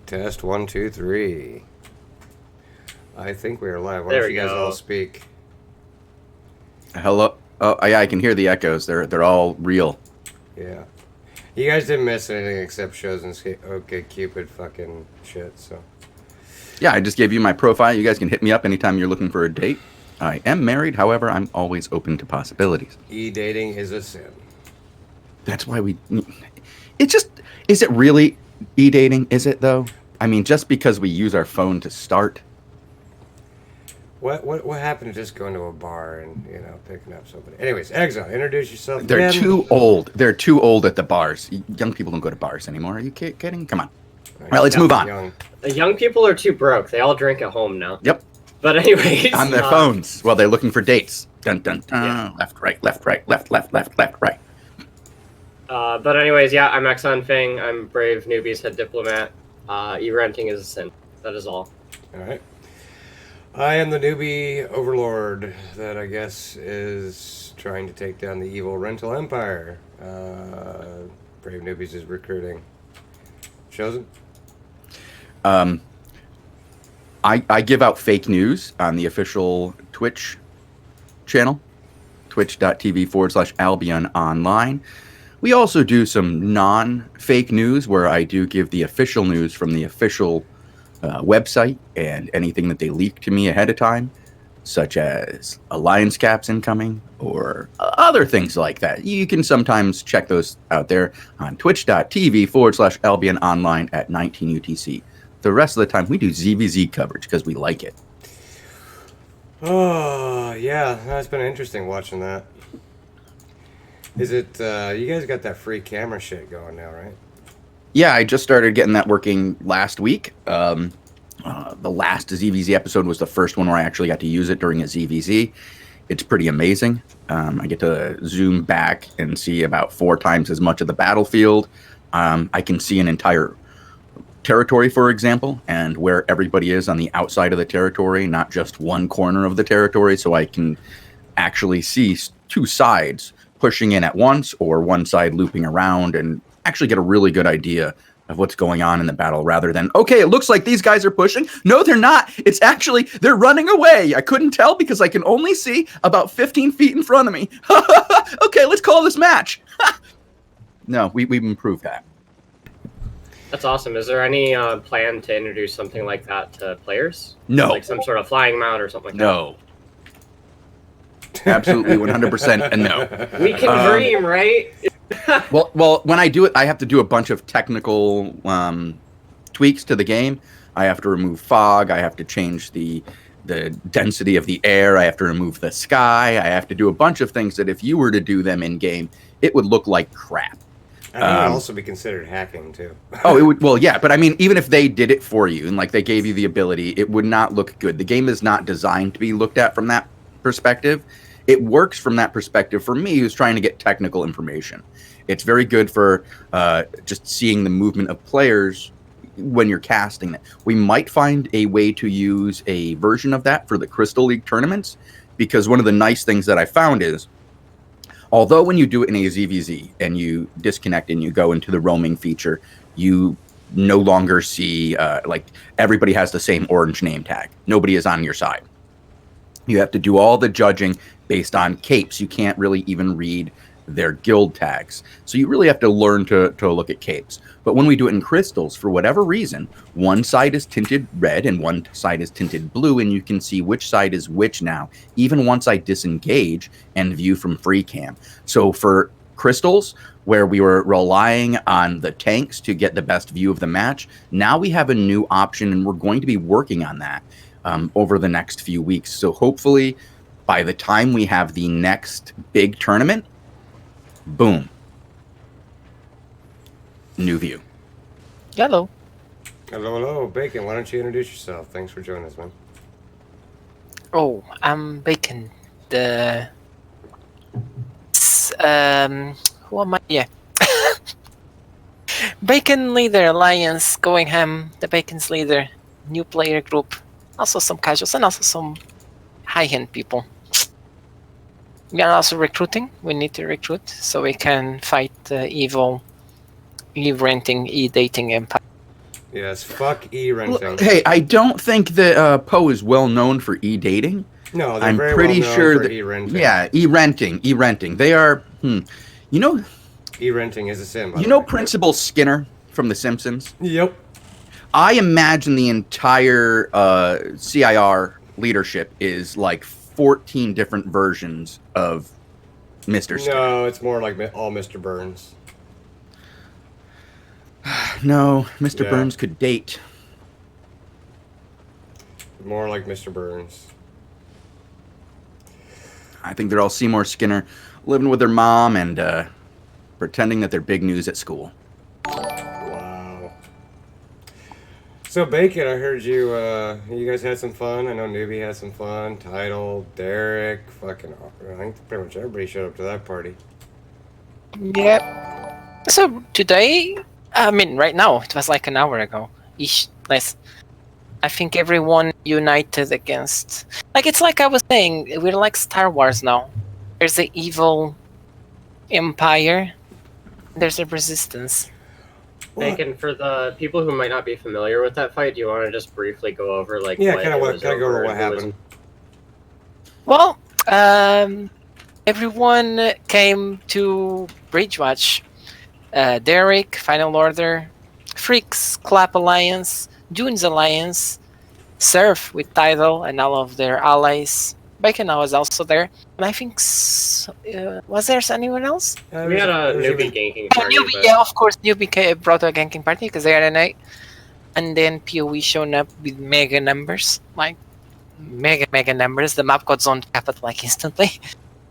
Test 1, 2, 3. I think we are live. Why There don't we you guys go. all speak? Hello. Oh, yeah, I can hear the echoes. They're all real. Yeah. You guys didn't miss anything except shows and OK Cupid fucking shit. So Yeah, I just gave you my profile. You guys can hit me up anytime you're looking for a date. I am married, however, I'm always open to possibilities. dating is a sin. That's why we. It's just. Is it really dating? Is it though? I mean, just because we use our phone to start. What happened to just going to a bar and picking up somebody? Anyways, Exxon, introduce yourself. They're again. too old. They're too old at the bars. Young people don't go to bars anymore. Are you kidding? Come on. All right, let's move on. Young. The young people are too broke. They all drink at home now. Yep. But anyways, On their phones while they're looking for dates. Dun dun dun. Yeah. Left, right, left, right, left, right. But anyways, yeah, I'm Exxon Fing. I'm Brave Newbies Head Diplomat. E-renting is a sin. That is all. All right. I am the newbie overlord that I guess is trying to take down the evil rental empire. Brave Newbies is recruiting. Chosen? I give out fake news on the official Twitch channel, twitch.tv/Albion Online. We also do some non-fake news where I do give the official news from the official website and anything that they leak to me ahead of time, such as Alliance caps incoming or other things like that. You can sometimes check those out there on twitch.tv/Albion Online at 19 UTC. The rest of the time, we do ZVZ coverage because we like it. Oh, yeah. That's been interesting watching that. Is it, you guys got that free camera shit going now, right? Yeah, I just started getting that working last week. The last ZVZ episode was the first one where I actually got to use it during a ZVZ. It's pretty amazing. I get to zoom back and see about 4 times as much of the battlefield. I can see an entire territory, for example, and where everybody is on the outside of the territory, not just one corner of the territory, so I can actually see 2 sides pushing in at once or one side looping around and actually get a really good idea of what's going on in the battle rather than, okay, it looks like these guys are pushing. No, they're not. It's actually, they're running away. I couldn't tell because I can only see about 15 feet in front of me. Okay, let's call this match. No, we've improved that. That's awesome. Is there any plan to introduce something like that to players? No. Like some sort of flying mount or something like No. Absolutely 100% a no. that? We can dream, right? Well, when I do it, I have to do a bunch of technical tweaks to the game. I have to remove fog. I have to change the density of the air. I have to remove the sky. I have to do a bunch of things that if you were to do them in game, it would look like crap. I think it would also be considered hacking, too. Oh, it would. Well, yeah, but I mean, even if they did it for you and like they gave you the ability, it would not look good. The game is not designed to be looked at from that perspective. It works from that perspective for me, who's trying to get technical information. It's very good for just seeing the movement of players when you're casting it. We might find a way to use a version of that for the Crystal League tournaments, because one of the nice things that I found is, although when you do it in a ZVZ and you disconnect and you go into the roaming feature, you no longer see, like, everybody has the same orange name tag. Nobody is on your side. You have to do all the judging based on capes. You can't really even read their guild tags. So you really have to learn to look at capes. But when we do it in crystals, for whatever reason, one side is tinted red and one side is tinted blue, and you can see which side is which now, even once I disengage and view from free cam. So for crystals, where we were relying on the tanks to get the best view of the match, now we have a new option, and we're going to be working on that over the next few weeks. So hopefully by the time we have the next big tournament, boom, new view. Hello. Hello, Bacon. Why don't you introduce yourself? Thanks for joining us, man. Oh, I'm Bacon. The who am I? Yeah. Bacon leader Alliance going ham. The Bacon's leader, new player group. Also some casuals and also some high-end people. We are also recruiting. We need to recruit so we can fight the evil e-renting, e-dating empire. Yes, fuck e-renting. Hey, I don't think that Poe is well known for e-dating. No, they're I'm very pretty well known sure for that e-renting. yeah, e-renting. They are. You know, E-renting is a sin. By you the know way. Principal Skinner from The Simpsons. Yep. I imagine the entire CIR leadership is like 14 different versions of Mr. Skinner. No, it's more like all Mr. Burns. No, Mr. Yeah. Burns could date. More like Mr. Burns. I think they're all Seymour Skinner, living with their mom and pretending that they're big news at school. Wow. So Bacon, I heard you guys had some fun. I know Newbie had some fun. Title, Derek, fucking I think pretty much everybody showed up to that party. Yep. So today, I mean, right now, it was like an hour ago, ish, less. I think everyone united against. Like, it's like I was saying, we're like Star Wars now. There's the evil empire, there's a resistance. Bacon, for the people who might not be familiar with that fight, do you want to just briefly go over like Yeah, what kind of it what was kind of go over over what and who was- happened. Well, everyone came to Bridgewatch. Derek, Final Order, Freaks, Clap Alliance, Dunes Alliance, Surf with Tidal and all of their allies. Bacon was also there. And I think, was there anyone else? We had a newbie ganking party. Newbie, but- yeah, of course, Newbie brought a ganking party because they had a night. And then PoE shown up with mega numbers, like mega numbers. The map got zoned capped like instantly.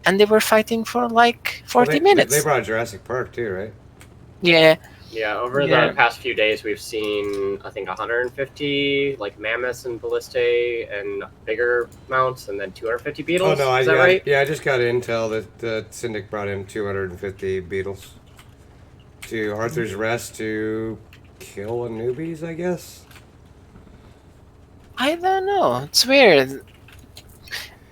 And they were fighting for like 40 minutes. They brought Jurassic Park too, right? Yeah. Yeah, over Yeah. the past few days, we've seen, I think, 150 like mammoths and ballistae and bigger mounts, and then 250 beetles. Oh no, Is that right? I just got intel that the Syndic brought in 250 beetles to Arthur's Rest to kill a newbies, I guess. I don't know. It's weird.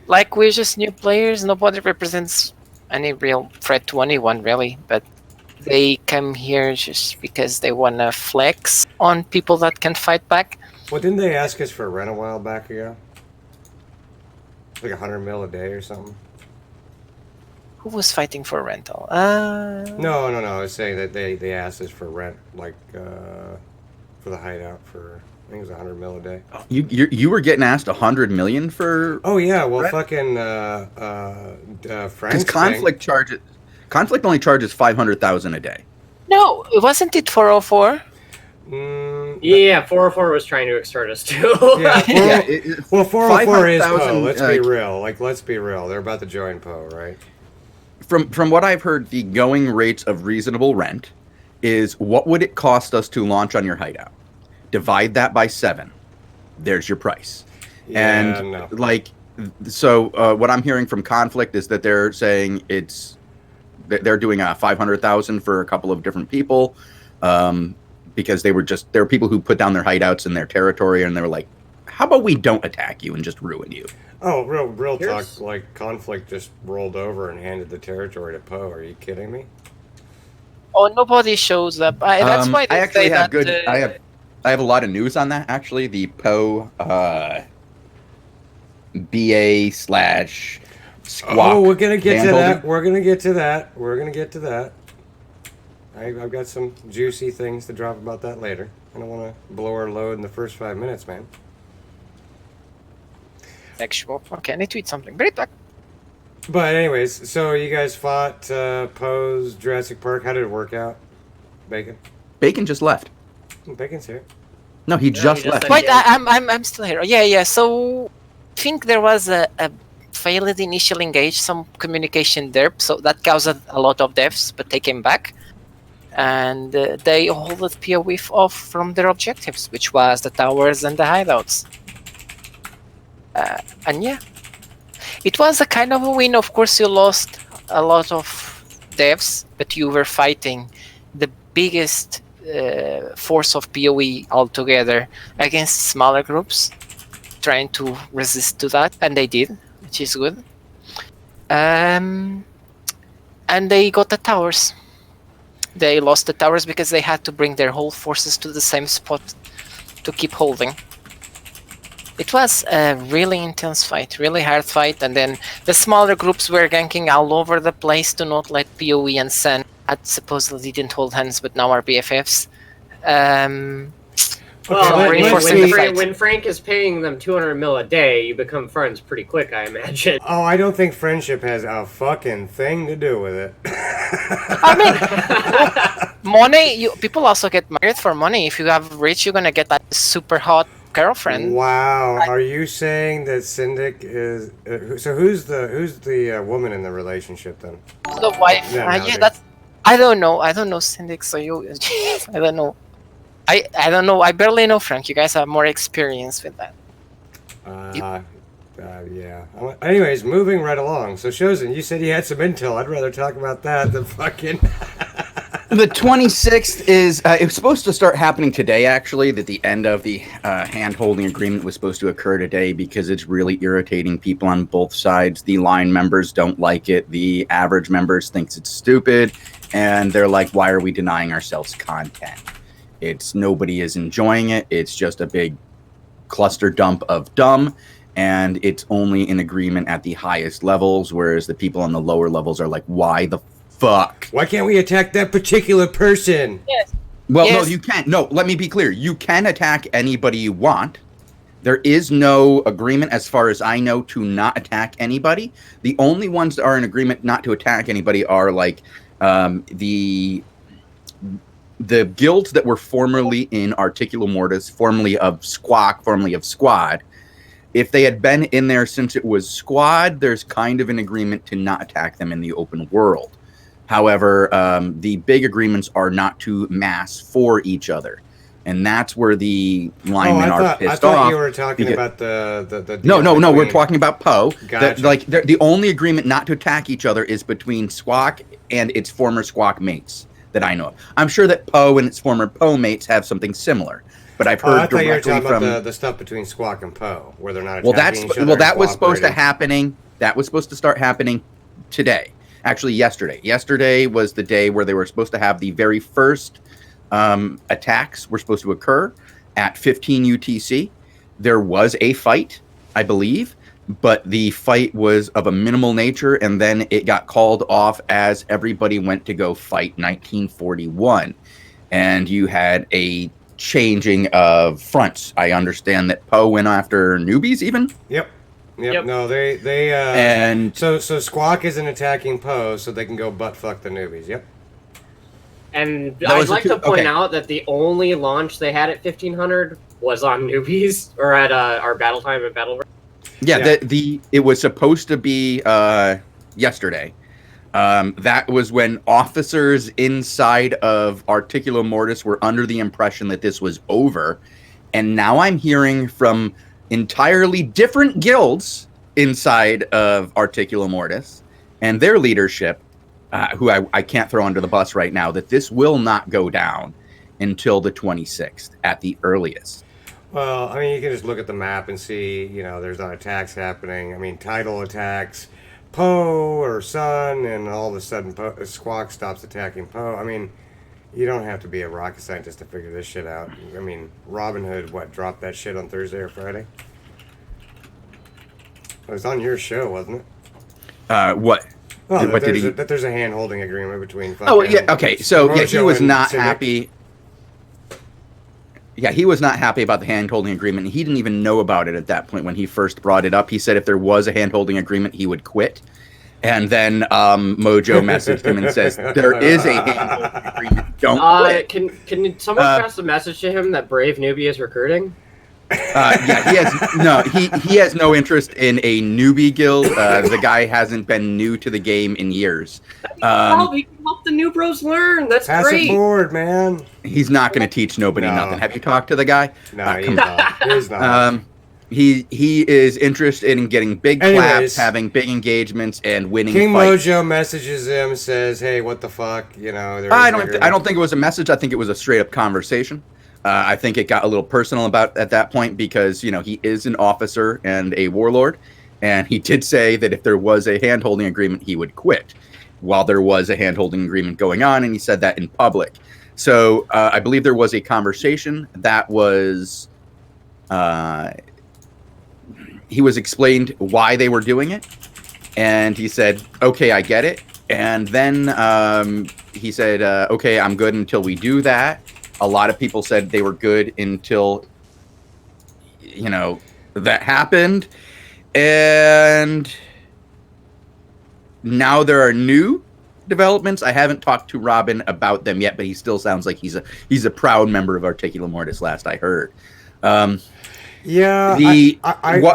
Like, we're just new players. Nobody represents any real threat to anyone, really. But they come here just because they want to flex on people that can fight back. Well, didn't they ask us for rent a while back ago? Like 100 mil a day or something? Who was fighting for rental? No. I was saying that they asked us for rent, like, for the hideout for, I think it was 100 mil a day. You were getting asked 100 million for Oh, yeah, well, Rent? fucking, because Frank's conflict only charges 500,000 a day. No, wasn't it 404? thing. Yeah, 404 was trying to extort us too. Yeah, well, 404 is 500,000, Poe. Let's be real. Let's be real. They're about to join Poe, right? From what I've heard, the going rates of reasonable rent is what would it cost us to launch on your hideout? Divide that by 7. There's your price. Yeah, And no. like, so what I'm hearing from conflict is that they're saying they're doing 500,000 for a couple of different people, because there were people who put down their hideouts in their territory, and they were like, how about we don't attack you and just ruin you? Oh, real Here's- talk. Like, conflict just rolled over and handed the territory to Poe. Are you kidding me? Oh, nobody shows up. That's why they I actually say have that, I have a lot of news on that. Actually, the Poe BA / squawk. Oh, we're gonna get to handholding. that. We're gonna get to that. I've got some juicy things to drop about that later. I don't want to blow our load in the first 5 minutes, man. Sexual. Okay, I need to eat something. Great back. But anyways, so you guys fought Poe's Jurassic Park. How did it work out? Bacon. Bacon just left. Bacon's here. No, he just just left. said- Wait, Yeah. I'm still here. Yeah. So, I think there was a failed initial engage, some communication there, so that caused a lot of deaths, but they came back. And they hauled PoE off from their objectives, which was the towers and the hideouts. And yeah, it was a kind of a win. Of course, you lost a lot of devs, but you were fighting the biggest force of PoE altogether against smaller groups, trying to resist to that, and they did, which is good. And they got the towers. They lost the towers because they had to bring their whole forces to the same spot to keep holding. It was a really intense fight, really hard fight, and then the smaller groups were ganking all over the place to not let PoE and Sen, that supposedly didn't hold hands but now are BFFs. Well, Okay, reinforcing the fight. when Frank is paying them 200 mil a day, you become friends pretty quick, I imagine. Oh, I don't think friendship has a fucking thing to do with it. I mean, money. People also get married for money. If you have rich, you're gonna get that super hot girlfriend. Wow, are you saying that Syndic is? So who's the woman in the relationship then? The wife. Yeah, Yeah, nowadays. that's. I don't know. I don't know Syndic. So you, I don't know. I don't know. I barely know Frank. You guys have more experience with that. Yeah. Anyways, moving right along. So Shozen, you said you had some intel. I'd rather talk about that than fucking. The 26th is it's supposed to start happening today, actually, that the end of the hand-holding agreement was supposed to occur today because it's really irritating people on both sides. The line members don't like it. The average members thinks it's stupid. And they're like, why are we denying ourselves content? Nobody is enjoying it. It's just a big cluster dump of dumb. And it's only in agreement at the highest levels, whereas the people on the lower levels are like, why the fuck? Why can't we attack that particular person? Yes. Well, Yes. no, you can't. No, let me be clear. You can attack anybody you want. There is no agreement, as far as I know, to not attack anybody. The only ones that are in agreement not to attack anybody are like the guilds that were formerly in Articulo Mortis, formerly of Squawk, formerly of Squad. If they had been in there since it was Squad, there's kind of an agreement to not attack them in the open world. However, the big agreements are not to mass for each other. And that's where the linemen are pissed I thought off. you were talking because- about the No, deal we're between- talking about Poe. Gotcha. The only agreement not to attack each other is between Squawk and its former Squawk mates that I know of. I'm sure that Poe and its former Poe mates have something similar, but I've Oh, heard I thought you were directly talking from. about the stuff between Squawk and Poe, where they're not Well, attacking each other. that was and supposed to cooperating. happening. That was supposed to start happening today. Actually, yesterday. Yesterday was the day where they were supposed to have the very first attacks were supposed to occur at 15 UTC. There was a fight, I believe, but the fight was of a minimal nature, and then it got called off as everybody went to go fight 1941. And you had a changing of fronts. I understand that Poe went after newbies even. Yep. Yep. No, they And so Squawk isn't attacking Poe, so they can go butt fuck the newbies. Yep. And That I'd was the like two- to point okay. out that the only launch they had at 1500 was on newbies, or at our battle time at Battle. yeah, it was supposed to be yesterday. That was when officers inside of Articulo Mortis were under the impression that this was over. And now I'm hearing from entirely different guilds inside of Articulo Mortis and their leadership, who I can't throw under the bus right now, that this will not go down until the 26th at the earliest. Well, I mean, you can just look at the map and see, there's not attacks happening. I mean, title attacks Poe or Sun, and all of a sudden Squawk stops attacking Poe. I mean, you don't have to be a rocket scientist to figure this shit out. I mean, Robin Hood, dropped that shit on Thursday or Friday? It was on your show, wasn't it? What? Oh, What did he? that there's a hand-holding agreement between. Oh fucking yeah, okay. So yeah, he Mojo was and not Civic. happy. Yeah, he was not happy about the hand-holding agreement. He didn't even know about it at that point when he first brought it up. He said if there was a hand-holding agreement, he would quit. And then Mojo messaged him and says, "There is a hand-holding agreement. Don't quit." Can someone pass a message to him that Brave Newbie is recruiting? Yeah, he has no interest in a newbie guild. The guy hasn't been new to the game in years. He can help the new bros learn. That's Pass great. it forward, man. He's not going to teach nobody No. nothing. Have you talked to the guy? No, he's come not. He's not. He is interested in getting big Anyways. claps, having big engagements, and winning King fights. Mojo messages him, says, "Hey, what the fuck?" I don't think it was a message. I think it was a straight up conversation. I think it got a little personal at that point because he is an officer and a warlord, and he did say that if there was a hand-holding agreement, he would quit. While there was a hand-holding agreement going on, and he said that in public. So I believe there was a conversation that was he was explained why they were doing it, and he said, "Okay, I get it." And then he said, "Okay, I'm good until we do that." A lot of people said they were good until, that happened, and now there are new developments. I haven't talked to Robin about them yet, but he still sounds like he's a proud member of Articula Mortis. Last I heard. Yeah.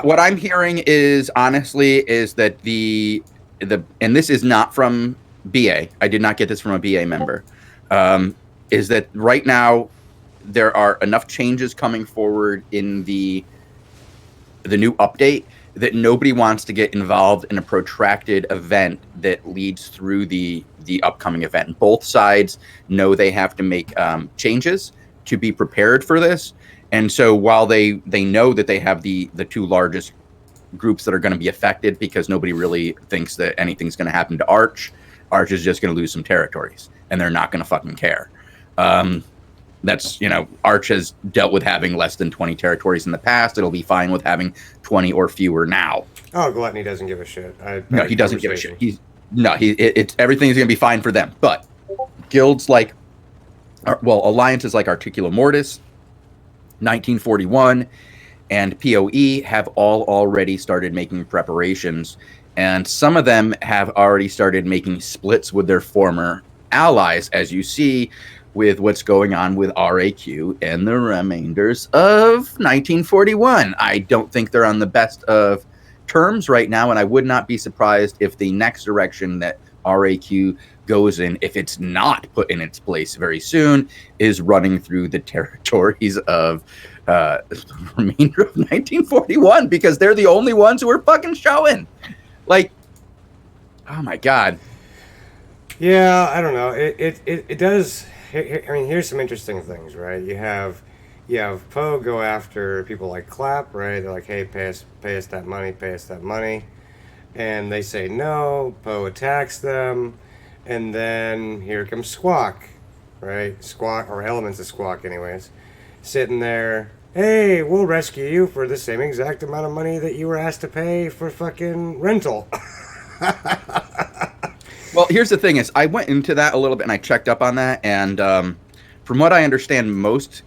What I'm hearing is honestly is that the and this is not from BA. I did not get this from a BA member. Is that right now there are enough changes coming forward in the new update that nobody wants to get involved in a protracted event that leads through the upcoming event. Both sides know they have to make changes to be prepared for this. And so while they know that they have the two largest groups that are going to be affected, because nobody really thinks that anything's going to happen to Arch is just going to lose some territories, and they're not going to fucking care. That's, Arch has dealt with having less than 20 territories in the past. It'll be fine with having 20 or fewer now. Oh, Gluttony doesn't give a shit. No, he doesn't give a shit. Everything's going to be fine for them. But guilds alliances like Articula Mortis, 1941, and PoE have all already started making preparations. And some of them have already started making splits with their former allies, as you see with what's going on with RAQ and the remainders of 1941. I don't think they're on the best of terms right now, and I would not be surprised if the next direction that RAQ goes in, if it's not put in its place very soon, is running through the territories of the remainder of 1941, because they're the only ones who are fucking showing. Like, oh my god. Yeah, I don't know. It does. I mean, here's some interesting things, right? You have Poe go after people like Clap, right? They're like, hey, pay us that money, and they say no. Poe attacks them, and then here comes Squawk, right? Squawk, or elements of Squawk, anyways, sitting there. Hey, we'll rescue you for the same exact amount of money that you were asked to pay for fucking rental. Well, here's the thing is, I went into that a little bit and I checked up on that, and from what I understand, most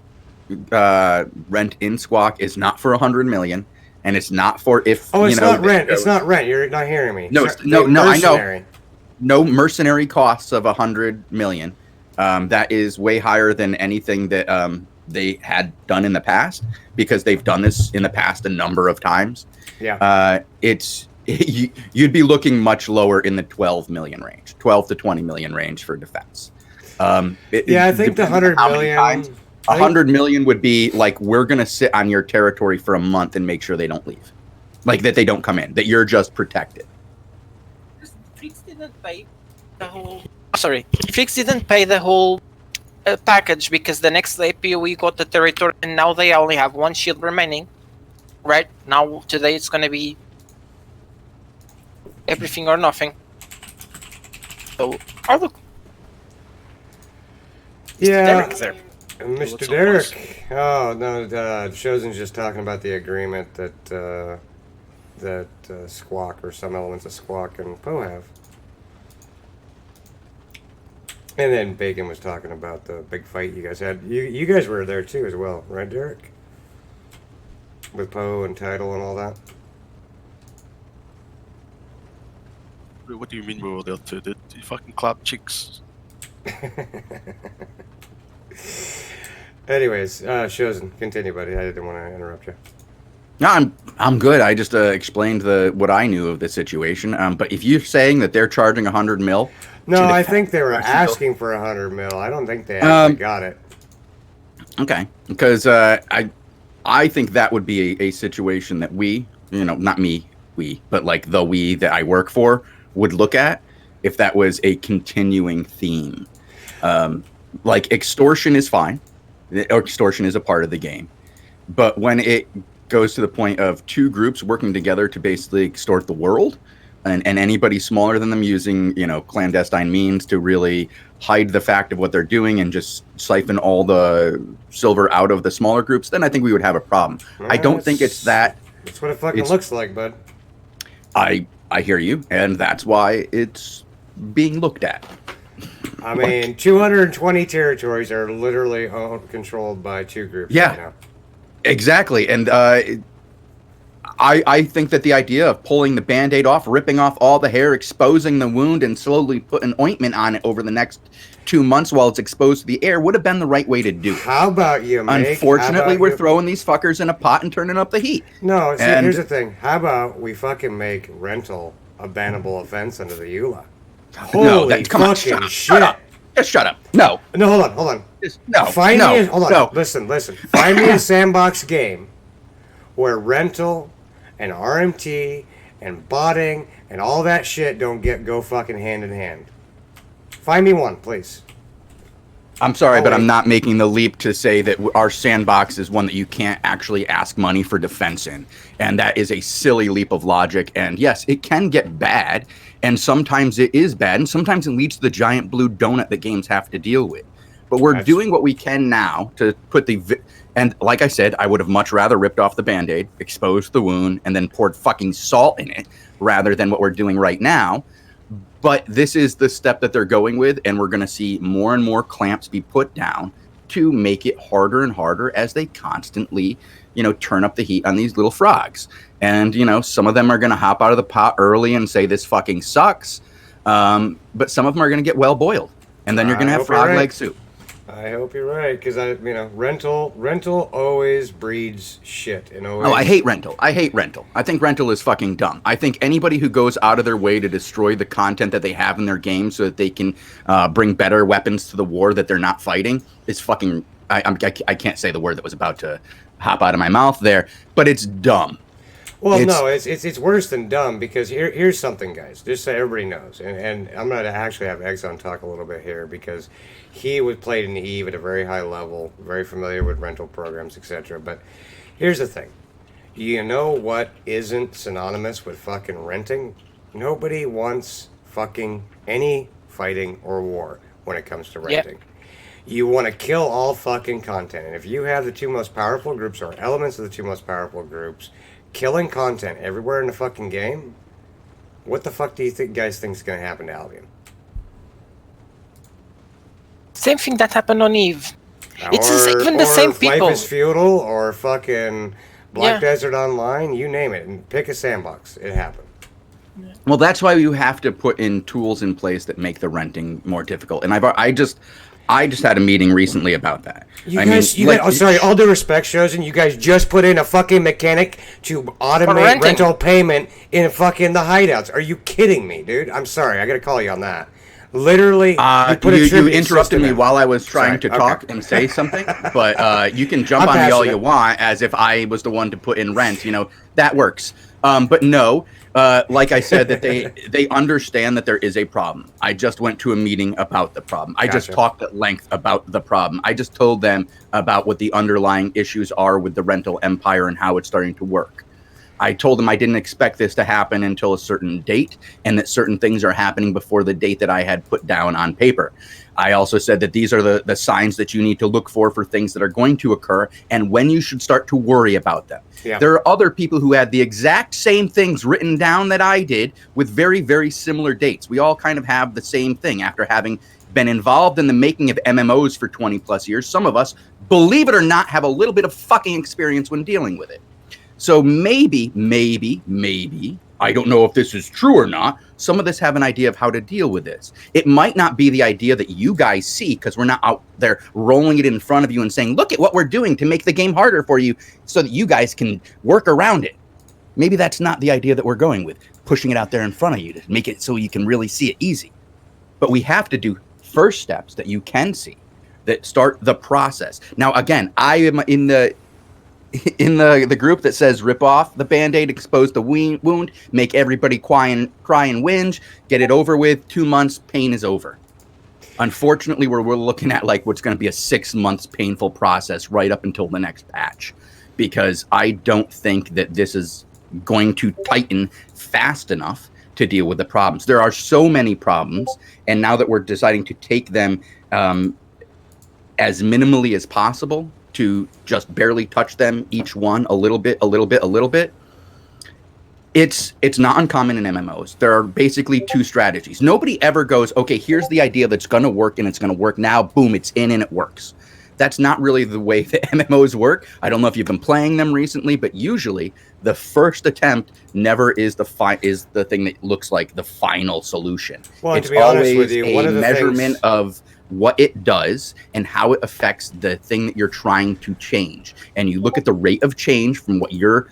rent in Squawk is not for 100 million, and it's not for if not rent. It's not rent. You're not hearing me. No, I know. No mercenary costs of 100 million. That is way higher than anything that they had done in the past, because they've done this in the past a number of times. Yeah. You'd be looking much lower in the 12 million range, 12 to 20 million range for defense. I think the 100 million. 100 million would be like, we're going to sit on your territory for a month and make sure they don't leave. Like, that they don't come in, that you're just protected. Flix didn't pay the whole... Sorry. Flix didn't pay the whole package, because the next day PoE got the territory, and now they only have one shield remaining. Right? Now, today it's going to be everything or nothing. So, Derek there. Mr. Derek. Oh no, Shozen's just talking about the agreement that Squawk, or some elements of Squawk, and Poe have. And then Bacon was talking about the big fight you guys had. You guys were there too as well, right, Derek? With Poe and Tidal and all that. What do you mean we were there too? Did you fucking clap chicks? Anyways, Shozen, continue, buddy. I didn't want to interrupt you. No, I'm good. I just explained what I knew of the situation. But if you're saying that they're charging 100 mil, no, I think they were asking for 100 mil. I don't think they actually got it. Okay, because I think that would be a situation that we, not me, but like we that I work for would look at if that was a continuing theme. Like, extortion is fine. Extortion is a part of the game. But when it goes to the point of two groups working together to basically extort the world, and anybody smaller than them using, clandestine means to really hide the fact of what they're doing and just siphon all the silver out of the smaller groups, then I think we would have a problem. I don't think it's that. That's what it fucking looks like, bud. I hear you, and that's why it's being looked at. I mean, 220 territories are literally controlled by 2 groups. Yeah. Right now. Exactly, and I think that the idea of pulling the Band-Aid off, ripping off all the hair, exposing the wound, and slowly putting ointment on it over the next 2 months while it's exposed to the air would have been the right way to do it. How about you, Mike? Unfortunately, we're throwing these fuckers in a pot and turning up the heat. No, see, here's the thing. How about we fucking make rental a bannable offense under the EULA? Holy Come on, fucking shit. shut up. Just shut up. No. No, hold on. No. Find no. me hold on. No. Listen. Find me a sandbox game where rental and RMT and botting and all that shit don't go fucking hand in hand. Find me one, please. I'm sorry, but I'm not making the leap to say that our sandbox is one that you can't actually ask money for defense in. And that is a silly leap of logic. And yes, it can get bad. And sometimes it is bad. And sometimes it leads to the giant blue donut that games have to deal with. But we're doing what we can now to put and like I said, I would have much rather ripped off the Band-Aid, exposed the wound, and then poured fucking salt in it rather than what we're doing right now. But this is the step that they're going with, and we're going to see more and more clamps be put down to make it harder and harder as they constantly, turn up the heat on these little frogs. And, some of them are going to hop out of the pot early and say this fucking sucks. But some of them are going to get well boiled. And then you're going to have frog leg soup. I hope you're right, because rental always breeds shit. And always... Oh, I hate rental. I think rental is fucking dumb. I think anybody who goes out of their way to destroy the content that they have in their game so that they can bring better weapons to the war that they're not fighting is fucking... I can't say the word that was about to hop out of my mouth there, but it's dumb. Well, no, it's worse than dumb, because here's something, guys, just so everybody knows, and I'm going to actually have Exxon talk a little bit here, because he was played in EVE at a very high level, very familiar with rental programs, etc. But here's the thing. You know what isn't synonymous with fucking renting? Nobody wants fucking any fighting or war when it comes to renting. Yep. You want to kill all fucking content, and if you have the 2 most powerful groups or elements of the 2 most powerful groups killing content everywhere in the fucking game, what the fuck do you guys think is going to happen to Albion? Same thing that happened on EVE. It's even the same people. Life is Feudal or fucking Black Desert Online, you name it, and pick a sandbox. It happened. Well, that's why you have to put in tools in place that make the renting more difficult. And I just had a meeting recently about that. Sorry, all due respect, Chosen, you guys just put in a fucking mechanic to automate rental payment in fucking the hideouts. Are you kidding me, dude? I'm sorry, I gotta call you on that. Literally, you interrupted me while I was trying to talk and say something, but you can jump on me all you want as if I was the one to put in rent. That works. But no, like I said, that they understand that there is a problem. I just went to a meeting about the problem. I just talked at length about the problem. I just told them about what the underlying issues are with the rental empire and how it's starting to work. I told them I didn't expect this to happen until a certain date, and that certain things are happening before the date that I had put down on paper. I also said that these are the signs that you need to look for things that are going to occur and when you should start to worry about them. Yeah. There are other people who had the exact same things written down that I did with very, very similar dates. We all kind of have the same thing after having been involved in the making of MMOs for 20 plus years. Some of us, believe it or not, have a little bit of fucking experience when dealing with it. So maybe, I don't know if this is true or not, some of us have an idea of how to deal with this. It might not be the idea that you guys see, because we're not out there rolling it in front of you and saying, look at what we're doing to make the game harder for you so that you guys can work around it. Maybe that's not the idea that we're going with, pushing it out there in front of you to make it so you can really see it easy. But we have to do first steps that you can see, that start the process. Now, again, I am in the group that says rip off the Band-Aid, expose the wound, make everybody cry and whinge, get it over with, 2 months, pain is over. Unfortunately, we're looking at like what's going to be a 6 months painful process right up until the next patch, because I don't think that this is going to tighten fast enough to deal with the problems. There are so many problems, and now that we're deciding to take them as minimally as possible, to just barely touch them, each one a little bit, it's not uncommon in MMOs. There are basically two strategies. Nobody ever goes, okay, here's the idea that's going to work, and it's going to work now. Boom, it's in and it works. That's not really the way that MMOs work. I don't know if you've been playing them recently, but usually the first attempt never is the thing that looks like the final solution. Well, it's to be honest with always you, one a of the measurement things... of what it does and how it affects the thing that you're trying to change. And you look at the rate of change from what your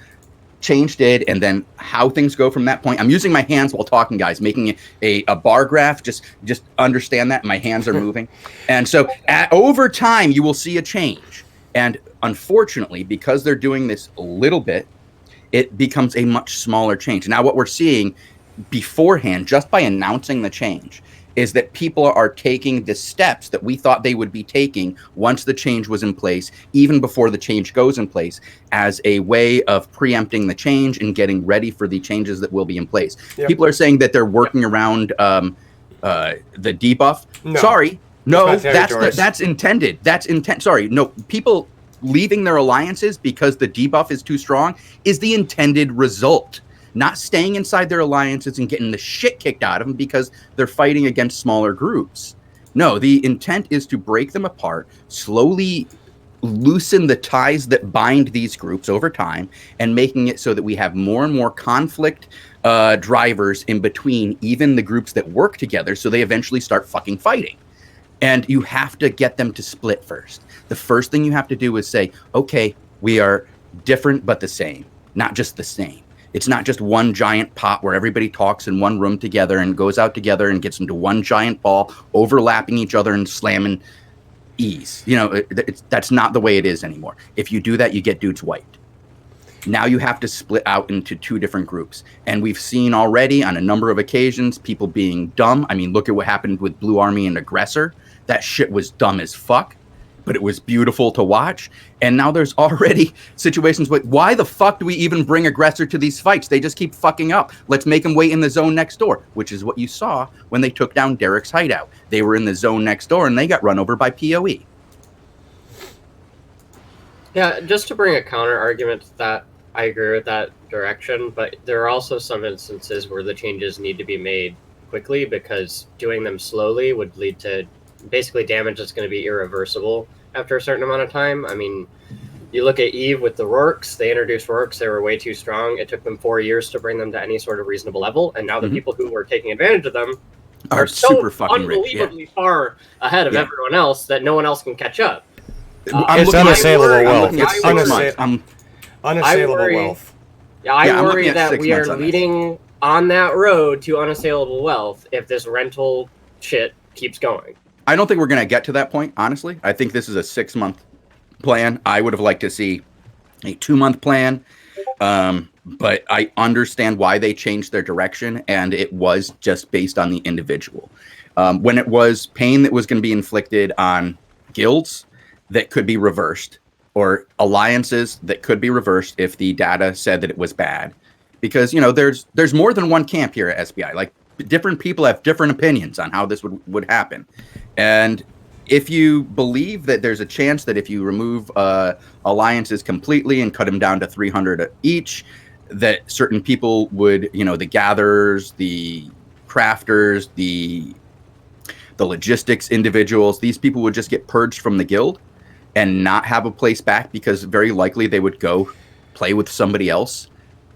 change did, and then how things go from that point. I'm using my hands while talking, guys, making a bar graph. Just understand that my hands are moving. And so over time, you will see a change. And unfortunately, because they're doing this a little bit, it becomes a much smaller change. Now, what we're seeing beforehand, just by announcing the change, is that people are taking the steps that we thought they would be taking once the change was in place, even before the change goes in place, as a way of preempting the change and getting ready for the changes that will be in place. Yep. People are saying that they're working around the debuff. No. Sorry, no, territories. that's intended. Sorry, no, people leaving their alliances because the debuff is too strong is the intended result. Not staying inside their alliances and getting the shit kicked out of them because they're fighting against smaller groups. No, the intent is to break them apart, slowly loosen the ties that bind these groups over time, and making it so that we have more and more conflict drivers in between even the groups that work together, so they eventually start fucking fighting. And you have to get them to split first. The first thing you have to do is say, okay, we are different but the same, not just the same. It's not just one giant pot where everybody talks in one room together and goes out together and gets into one giant ball, overlapping each other and slamming E's. You know, that's not the way it is anymore. If you do that, you get dudes wiped. Now you have to split out into two different groups. And we've seen already on a number of occasions people being dumb. I mean, look at what happened with Blue Army and Aggressor. That shit was dumb as fuck, but it was beautiful to watch. And now there's already situations with, why the fuck do we even bring Aggressor to these fights? They just keep fucking up. Let's make them wait in the zone next door, which is what you saw when they took down Derek's hideout. They were in the zone next door and they got run over by PoE. Yeah, just to bring a counter argument to that, I agree with that direction, but there are also some instances where the changes need to be made quickly, because doing them slowly would lead to basically damage that's going to be irreversible after a certain amount of time. I mean, you look at EVE with the Rorks. They introduced Rorks. They were way too strong. It took them 4 years to bring them to any sort of reasonable level, and now the people who were taking advantage of them Are so super fucking rich. unbelievably far ahead of everyone else that no one else can catch up. It's unassailable wealth. It's It's 6 months. unassailable worry- wealth. Yeah, I I'm worry looking at that 6 we are months on this. leading on that road to unassailable wealth if this rental shit keeps going. I don't think we're going to get to that point, honestly. I think this is a 6-month plan. I would have liked to see a 2-month plan, but I understand why they changed their direction, and it was just based on the individual. When it was pain that was going to be inflicted on guilds that could be reversed, or alliances that could be reversed if the data said that it was bad. Because, you know, there's more than one camp here at SBI. Like, different people have different opinions on how this would happen. And if you believe that there's a chance that if you remove alliances completely and cut them down to 300 each, that certain people would, you know, the gatherers, the crafters, the logistics individuals, these people would just get purged from the guild and not have a place back, because very likely they would go play with somebody else.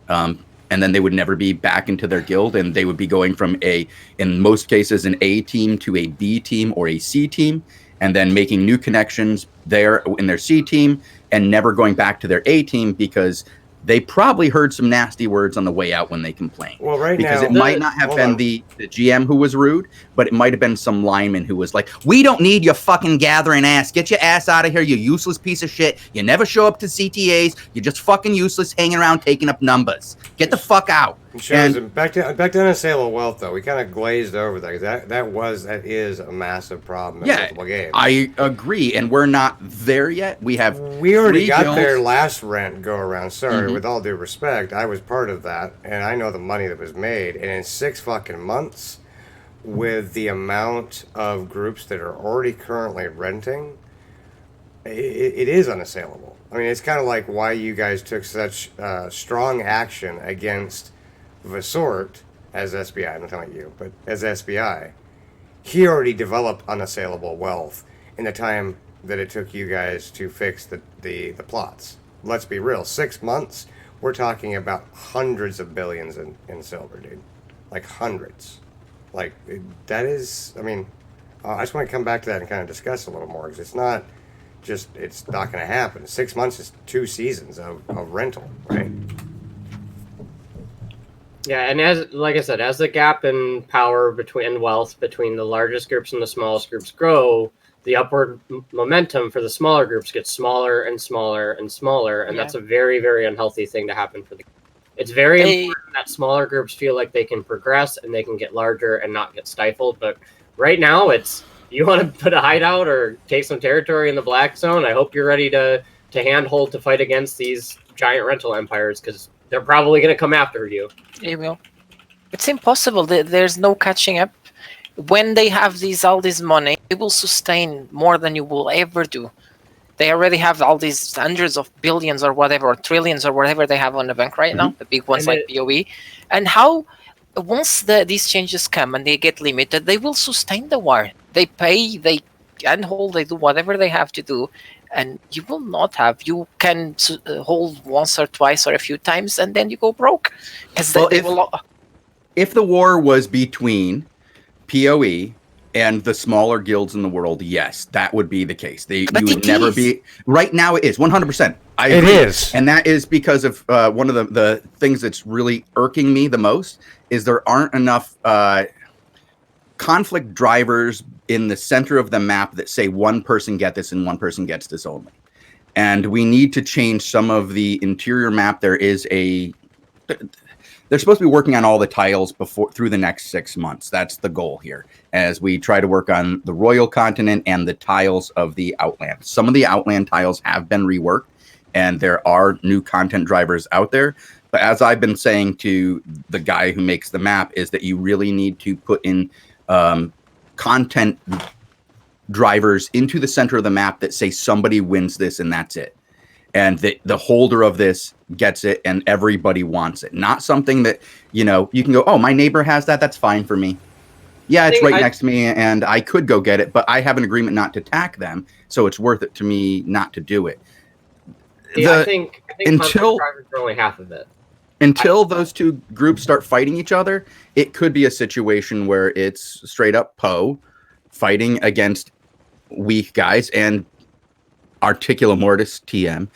And then they would never be back into their guild, and they would be going from in most cases, an A team to a B team or a C team, and then making new connections there in their C team and never going back to their A team because they probably heard some nasty words on the way out when they complained. Well, right because now, it might not have hold been on. the GM who was rude, but it might have been some lineman who was like, we don't need your fucking gathering ass. Get your ass out of here, you useless piece of shit. You never show up to CTAs. You're just fucking useless, hanging around taking up numbers. Get the fuck out. It shows back to unassailable wealth though. We kind of glazed over that. That is a massive problem in multiple games. I agree, and we're not there yet. We already got guilds. there last rent go around. Sorry, with all due respect, I was part of that, and I know the money that was made. And in 6 fucking months, with the amount of groups that are already currently renting, it is unassailable. I mean, it's kind of like why you guys took such strong action against Vasort as SBI. I'm not talking about you, but as SBI. He already developed unassailable wealth in the time that it took you guys to fix the plots. Let's be real. 6 months, we're talking about hundreds of billions in silver, dude. Like hundreds. Like, that is, I mean, I just want to come back to that and kind of discuss a little more, because it's not going to happen. 6 months is 2 seasons of rental, right? Yeah, and like I said, as the gap in power and wealth between the largest groups and the smallest groups grow, the upward momentum for the smaller groups gets smaller and smaller and smaller, and that's a very, very unhealthy thing to happen for the. It's very important that smaller groups feel like they can progress and they can get larger and not get stifled. But right now, it's you want to put a hideout or take some territory in the Black Zone. I hope you're ready to handhold to fight against these giant rental empires, because they're probably going to come after you. They will. It's impossible. There's no catching up. When they have all this money, they will sustain more than you will ever do. They already have all these hundreds of billions or whatever, or trillions or whatever they have on the bank right now, the big ones like BOE. And how, once these changes come and they get limited, they will sustain the war. They pay, they handhold, they do whatever they have to do. And you will not have. You can hold once or twice or a few times, and then you go broke. If the war was between PoE and the smaller guilds in the world, yes, that would be the case. You would never be. Right now, it is 100%. It is, and that is because of one of the things that's really irking me the most is there aren't enough conflict drivers in the center of the map that say one person get this and one person gets this only. And we need to change some of the interior map. They're supposed to be working on all the tiles through the next 6 months. That's the goal here, as we try to work on the Royal Continent and the tiles of the Outland. Some of the Outland tiles have been reworked, and there are new content drivers out there. But as I've been saying to the guy who makes the map, is that you really need to put in content drivers into the center of the map that say somebody wins this and that's it. And the holder of this gets it and everybody wants it. Not something that, you can go, oh, my neighbor has that. That's fine for me. Yeah, it's right next to me and I could go get it, but I have an agreement not to attack them. So it's worth it to me not to do it. I think until drivers are only half of it. Until those two groups start fighting each other, it could be a situation where it's straight up Poe fighting against weak guys and Articula Mortis TM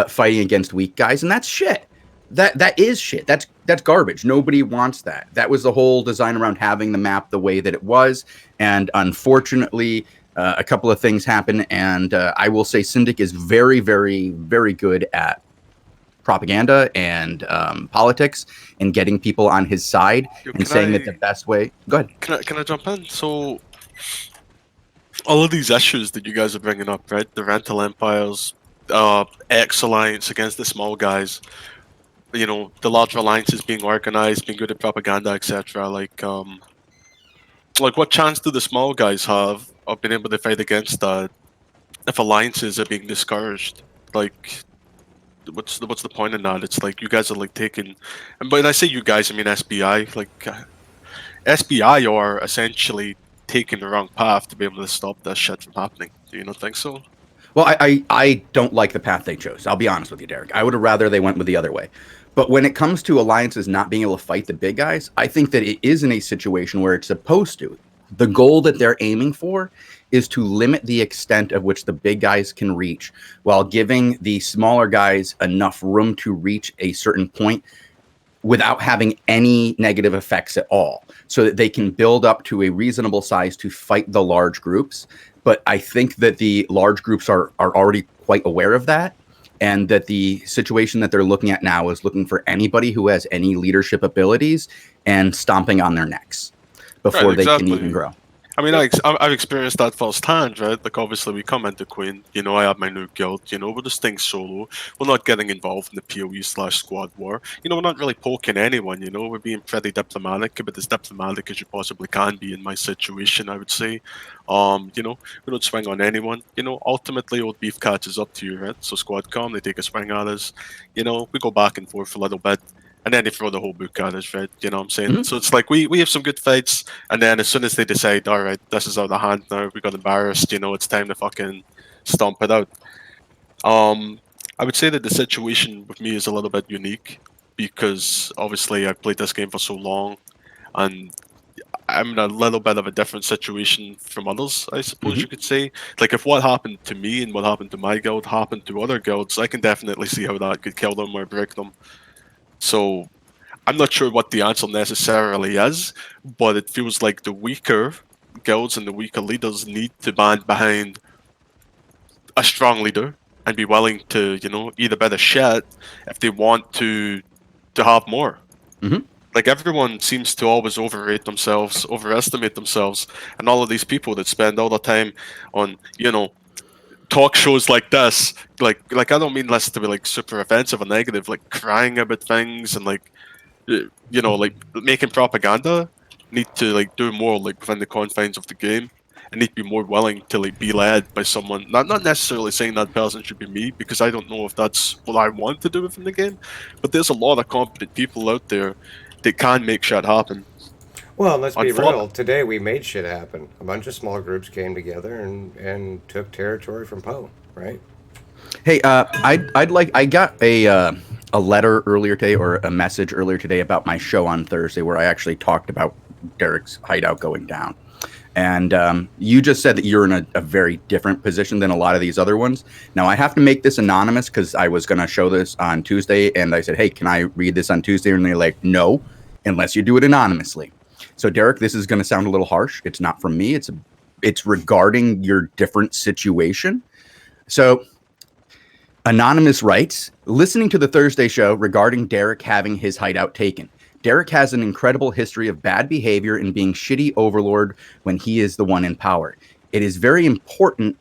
fighting against weak guys, and that's shit. That is shit. That's garbage. Nobody wants that. That was the whole design around having the map the way that it was, and unfortunately, a couple of things happen. And I will say, Syndic is very, very, very good at propaganda and politics and getting people on his side and saying that the best way. Go ahead. Can I jump in? So, all of these issues that you guys are bringing up, right? The rental empires, X alliance against the small guys, the larger alliances being organized, being good at propaganda, etc. Like what chance do the small guys have of being able to fight against that if alliances are being discouraged? Like, what's the point in that? It's like you guys are like taking, and when I say you guys, I mean SBI. Like SBI are essentially taking the wrong path to be able to stop that shit from happening. Do you not think so? Well, I don't like the path they chose. I'll be honest with you, Derek. I would have rather they went with the other way. But when it comes to alliances not being able to fight the big guys, I think that it is in a situation where it's supposed to. The goal that they're aiming for is to limit the extent of which the big guys can reach while giving the smaller guys enough room to reach a certain point without having any negative effects at all, so that they can build up to a reasonable size to fight the large groups. But I think that the large groups are already quite aware of that. and that the situation that they're looking at now is looking for anybody who has any leadership abilities and stomping on their necks before Right, they can exactly. even grow. I mean, I've experienced that firsthand, right? Like, obviously, we come into Queen, you know, I have my new guild, you know, we're just staying solo. We're not getting involved in the PoE/squad war. You know, we're not really poking anyone, you know, we're being pretty diplomatic, but as diplomatic as you possibly can be in my situation, I would say. You know, we don't swing on anyone. You know, ultimately, old beef catches up to you, right? So, squad come, they take a swing at us. You know, we go back and forth a little bit. And then they throw the whole book at us, right? You know what I'm saying? Mhm. So it's like we have some good fights, and then as soon as they decide, all right, this is out of hand now, we got embarrassed, you know, it's time to fucking stomp it out. I would say that the situation with me is a little bit unique because obviously I've played this game for so long, and I'm in a little bit of a different situation from others, I suppose you could say. Like, if what happened to me and what happened to my guild happened to other guilds, I can definitely see how that could kill them or break them. So I'm not sure what the answer necessarily is, but it feels like the weaker guilds and the weaker leaders need to band behind a strong leader and be willing to, you know, eat a bit of shit if they want to have more. Mhm. Like, everyone seems to always overrate themselves, overestimate themselves, and all of these people that spend all the time on, you know, talk shows like this, like I don't mean this to be like super offensive or negative, like crying about things and like you know, like making propaganda, need to like do more like within the confines of the game and need to be more willing to like be led by someone. Not necessarily saying that person should be me, because I don't know if that's what I want to do within the game, but there's a lot of competent people out there that can make shit happen. Well, let's be Unfor- real. Today we made shit happen. A bunch of small groups came together and took territory from Poe, right? Hey, I got a letter earlier today or a message earlier today about my show on Thursday where I actually talked about Derek's hideout going down. And you just said that you're in a very different position than a lot of these other ones. Now, I have to make this anonymous because I was going to show this on Tuesday, and I said, hey, can I read this on Tuesday? And they're like, no, unless you do it anonymously. So, Derek, this is going to sound a little harsh. It's not from me. It's regarding your different situation. So, Anonymous writes, listening to the Thursday show regarding Derek having his hideout taken. Derek has an incredible history of bad behavior and being shitty overlord when he is the one in power. It is very important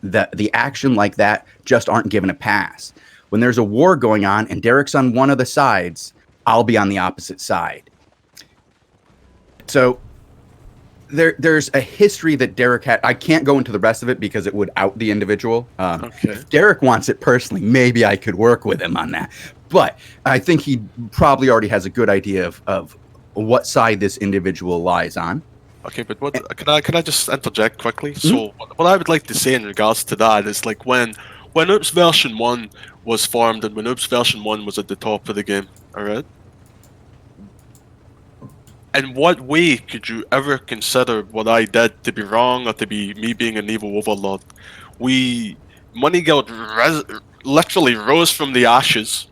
that the action like that just aren't given a pass. When there's a war going on and Derek's on one of the sides, I'll be on the opposite side. So there's a history that Derek had. I can't go into the rest of it because it would out the individual. Okay. If Derek wants it personally, maybe I could work with him on that. But I think he probably already has a good idea of what side this individual lies on. Okay, but what can I just interject quickly? So what I would like to say in regards to that is, like, when Oops version 1 was formed and when Oops version 1 was at the top of the game, alright? In what way could you ever consider what I did to be wrong or to be me being an evil overlord? Money Guild literally rose from the ashes,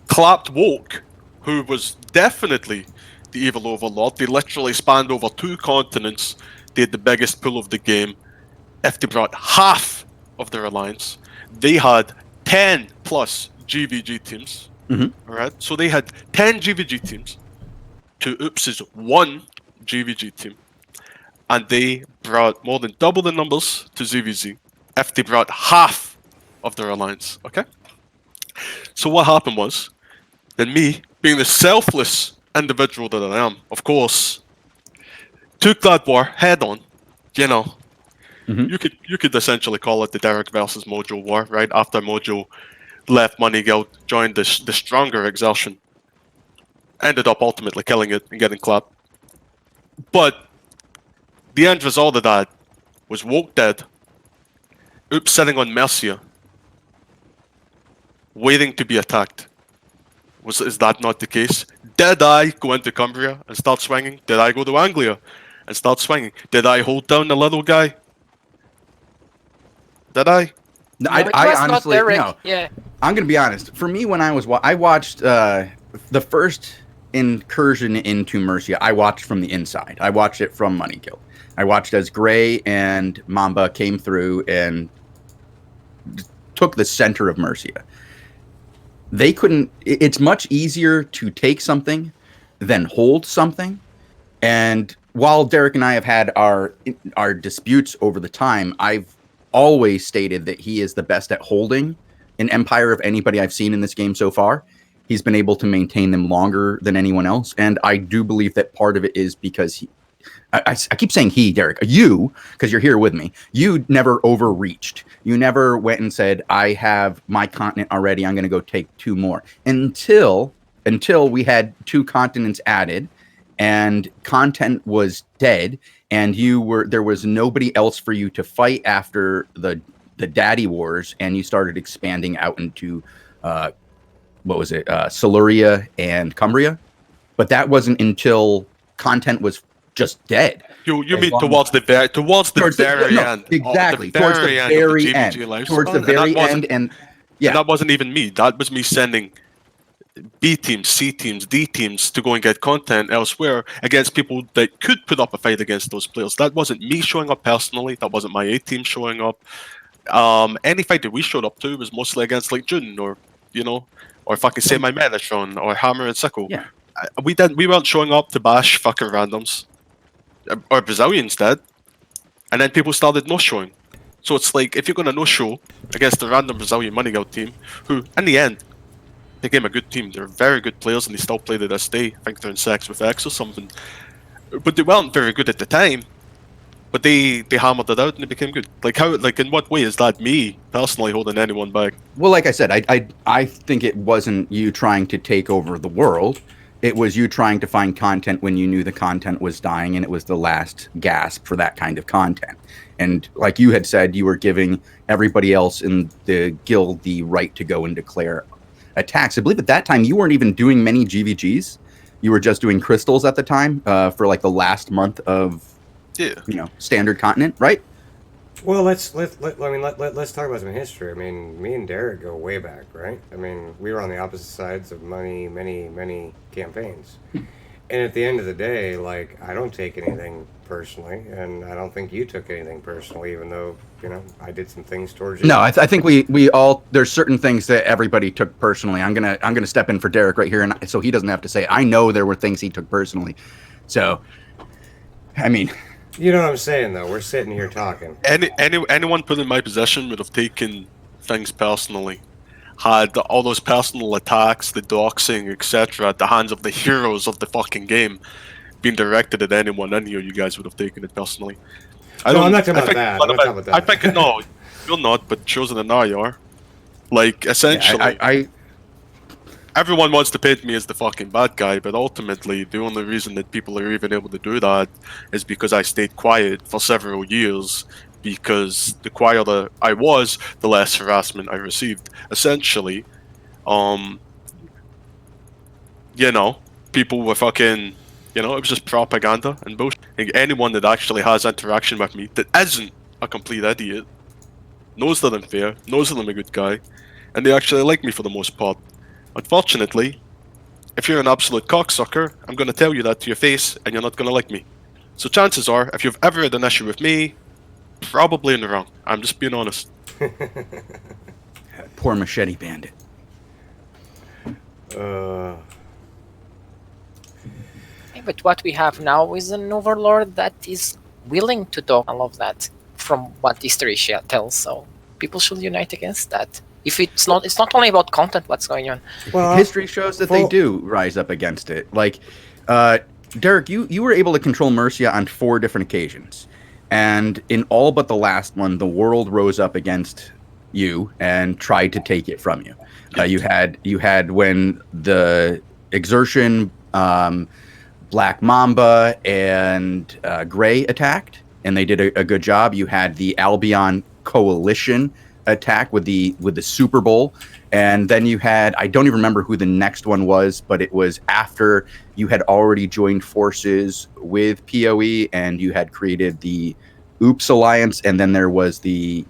clapped Woke, who was definitely the evil overlord. They literally spanned over 2 continents. They had the biggest pool of the game. If they brought half of their alliance, they had 10 plus GVG teams. Alright, so they had 10 GVG teams to Oops's 1 GVG team, and they brought more than double the numbers to ZVZ if they brought half of their alliance. Okay, so what happened was, then me, being the selfless individual that I am, of course, took that war head on. You know, you could essentially call it the Derek versus Mojo war, right? After Mojo left Money Guild, joined the stronger Exertion, ended up ultimately killing it and getting clapped. But the end result of that was Woke dead, Oops sitting on Mercia, waiting to be attacked. Is that not the case? Did I go into Cumbria and start swinging? Did I go to Anglia and start swinging? Did I hold down the little guy? Did I? No, No, it I was not honestly, Derek. no. Yeah. I'm going to be honest. For me, when I watched the first incursion into Mercia, I watched from the inside. I watched it from Money Guild. I watched as Gray and Mamba came through and took the center of Mercia. They couldn't. It's much easier to take something than hold something. And while Derek and I have had our disputes over the time, I've always stated that he is the best at holding an empire of anybody I've seen in this game so far. He's been able to maintain them longer than anyone else, and I do believe that part of it is because I keep saying he, Derek, you, because you're here with me. You never overreached. You never went and said, I have my continent already, I'm going to go take 2 more. Until we had 2 continents added, and content was dead, and there was nobody else for you to fight after the Daddy Wars, and you started expanding out into Siluria and Cumbria. But that wasn't until content was just dead. You mean towards the very end? Exactly. Towards the very end. Towards the very end, and yeah, and that wasn't even me. That was me sending B teams, C teams, D teams to go and get content elsewhere against people that could put up a fight against those players. That wasn't me showing up personally. That wasn't my A team showing up. Any fight that we showed up to was mostly against like Jun or fucking say my Metatron or Hammer and Sickle. Yeah. We weren't showing up to bash fucking randoms. Or Brazilians did. And then people started no showing. So it's like if you're gonna no show against the random Brazilian money out team, who in the end became a good team. They're very good players and they still play to this day. I think they're in sex with X or something. But they weren't very good at the time. But they hammered it out and they became good. Like in what way is that me personally holding anyone back? Well, like I said, I think it wasn't you trying to take over the world. It was you trying to find content when you knew the content was dying and it was the last gasp for that kind of content. And like you had said, you were giving everybody else in the guild the right to go and declare attacks. I believe at that time you weren't even doing many GVGs. You were just doing crystals at the time for like the last month of standard continent, right? Well, let's talk about some history. I mean, me and Derek go way back, right? I mean, we were on the opposite sides of many campaigns. And at the end of the day, like, I don't take anything personally, and I don't think you took anything personally, even though, I did some things towards you. No, I think we all, there's certain things that everybody took personally. I'm gonna step in for Derek right here, and so he doesn't have to say. I know there were things he took personally. So, I mean, you know what I'm saying, though. We're sitting here talking. Anyone put in my possession would have taken things personally. Had all those personal attacks, the doxing, etc., at the hands of the heroes of the fucking game been directed at anyone in here, you guys would have taken it personally. I'm not talking about that. I think no, you're not, but chosen and I are. Like, essentially, everyone wants to paint me as the fucking bad guy, but ultimately, the only reason that people are even able to do that is because I stayed quiet for several years. Because the quieter I was, the less harassment I received. Essentially, people were fucking, it was just propaganda and bullshit. Like, anyone that actually has interaction with me that isn't a complete idiot knows that I'm fair, knows that I'm a good guy, and they actually like me for the most part. Unfortunately, if you're an absolute cocksucker, I'm going to tell you that to your face, and you're not going to like me. So chances are, if you've ever had an issue with me, probably in the wrong. I'm just being honest. Poor machete bandit. But what we have now is an overlord that is willing to do all of that, from what history tells. So people should unite against that. If it's not only about content. What's going on? Well, history shows that they do rise up against it. Like, Derek, you were able to control Mercia on 4 different occasions. And in all but the last one, the world rose up against you and tried to take it from you. You had when the Exertion, Black Mamba, and Grey attacked, and they did a good job. You had the Albion Coalition attack with the Super Bowl, and then you had, I don't even remember who the next one was, but it was after you had already joined forces with PoE and you had created the Oops Alliance, and then there was I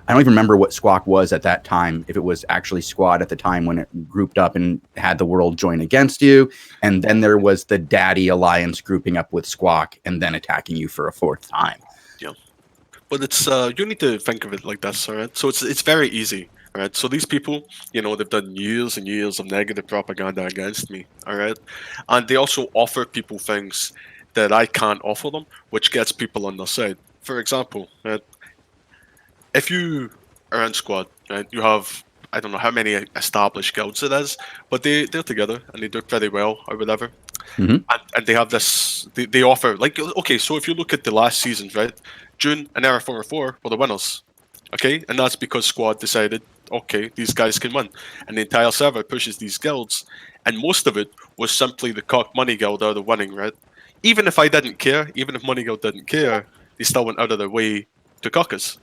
don't even remember what Squawk was at that time, if it was actually Squad at the time when it grouped up and had the world join against you, and then there was the Daddy Alliance grouping up with Squawk and then attacking you for a 4th time. Yeah. But it's you need to think of it like this, alright? So it's very easy, alright? So these people, they've done years and years of negative propaganda against me, alright? And they also offer people things that I can't offer them, which gets people on their side. For example, right? If you are in squad, right, you have I don't know how many established guilds it is, but they're together and they do pretty well or whatever. Mhm. And they have this. They offer like okay, so if you look at the last seasons, right, June and Era 404 were the winners, okay, and that's because squad decided okay these guys can win, and the entire server pushes these guilds, and most of it was simply the cock money guild out of winning, right? Even if I didn't care, even if money guild didn't care, they still went out of their way to cock us.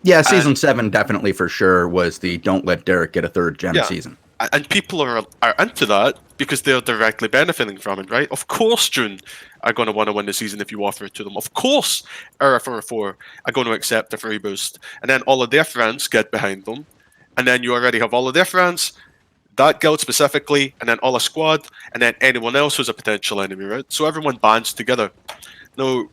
Yeah, season 7 definitely for sure was the don't let Derek get a third gem Yeah. season. And people are into that because they're directly benefiting from it, right? Of course, June are going to want to win the season if you offer it to them. Of course, RF4 are going to accept the free boost, and then all of their friends get behind them, and then you already have all of their friends, that guild specifically, and then all a squad, and then anyone else who's a potential enemy, right? So everyone bands together. Now,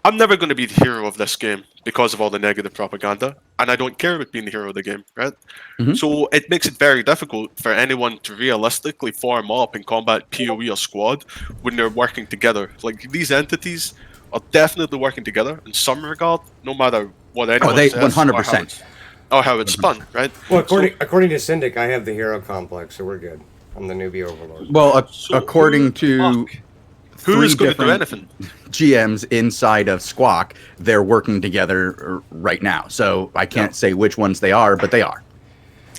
I'm never going to be the hero of this game because of all the negative propaganda, and I don't care about being the hero of the game, right? Mhm. So it makes it very difficult for anyone to realistically form up and combat PoE or squad when they're working together. Like these entities are definitely working together in some regard, no matter what anyone they says 100%. or how it's spun, right? Well, according to Syndic, I have the hero complex, so we're good. I'm the newbie overlord. Well, So according to Who three is going to do different anything? GMs inside of Squawk, they're working together right now. So I can't say which ones they are, but they are.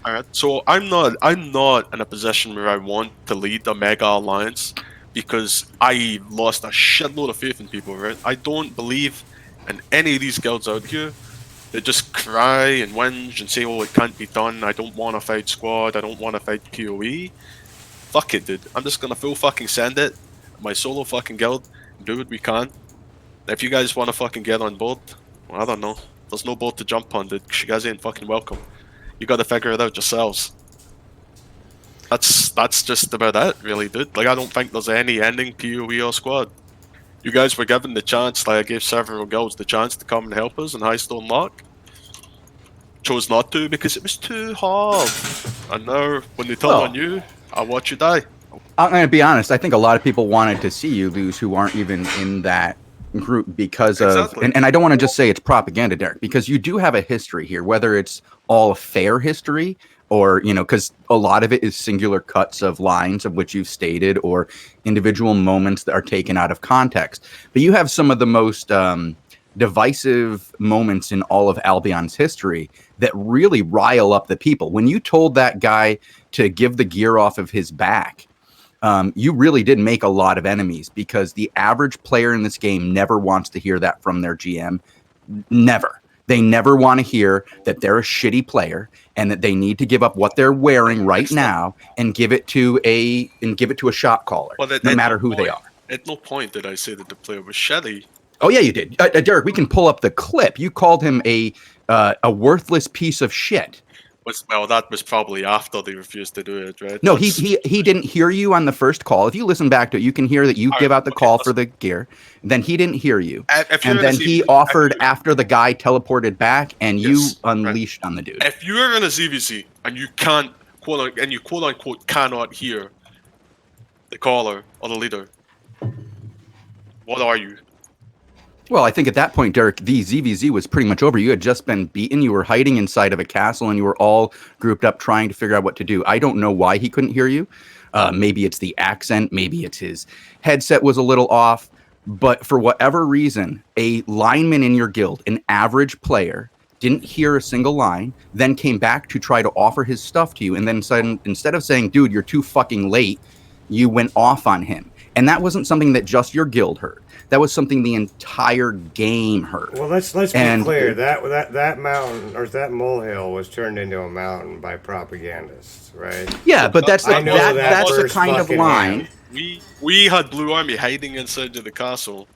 All right. So I'm not in a position where I want to lead a mega alliance because I lost a shitload of faith in people. Right. I don't believe in any of these guilds out here that just cry and whinge and say, "Oh, it can't be done. I don't want to fight squad. I don't want to fight PoE." Fuck it, dude. I'm just gonna full fucking send it. My solo fucking guild. Do what we can. If you guys want to fucking get on board, well, I don't know. There's no boat to jump on, dude. 'Cause you guys ain't fucking welcome. You got to figure it out yourselves. That's just about it, really, dude. Like, I don't think there's any ending PoE or squad. You guys were given the chance, like I gave several guilds the chance to come and help us in Highstone Lock. Chose not to because it was too hard. And now, when they turn Well- on you, I'll watch you die. I'm going to be honest. I think a lot of people wanted to see you lose who aren't even in that group because of, Exactly. and I don't want to just say it's propaganda, Derek, because you do have a history here, whether it's all fair history or, because a lot of it is singular cuts of lines of which you've stated or individual moments that are taken out of context. But you have some of the most divisive moments in all of Albion's history that really rile up the people. When you told that guy to give the gear off of his back, you really did make a lot of enemies because the average player in this game never wants to hear that from their GM. Never. They never want to hear that they're a shitty player and that they need to give up what they're wearing right now and give it to a shot caller, Well, no matter who they are. At no point did I say that the player was shitty. Oh yeah, you did, Derek. We can pull up the clip. You called him a worthless piece of shit. Well, that was probably after they refused to do it, right? No, he didn't hear you on the first call. If you listen back to it, you can hear that you All give right, out the okay, call listen. for the gear. Then he didn't hear you, If you're and in a then he ZVZ offered if you- after the guy teleported back, and you Yes, right. unleashed on the dude. If you're in a ZVZ and you can't quote unquote cannot hear the caller or the leader, what are you? Well, I think at that point, Derek, the ZVZ was pretty much over. You had just been beaten. You were hiding inside of a castle, and you were all grouped up trying to figure out what to do. I don't know why he couldn't hear you. Maybe it's the accent. Maybe it's his headset was a little off. But for whatever reason, a lineman in your guild, an average player, didn't hear a single line, then came back to try to offer his stuff to you. And then instead of saying, dude, you're too fucking late, you went off on him. And that wasn't something that just your guild heard. That was something the entire game heard. Well, let's be And- clear. That mountain or that molehill was turned into a mountain by propagandists, right? Yeah, but that's I know that's the first kind of fucking line. hand. We had Blue Army hiding inside of the castle.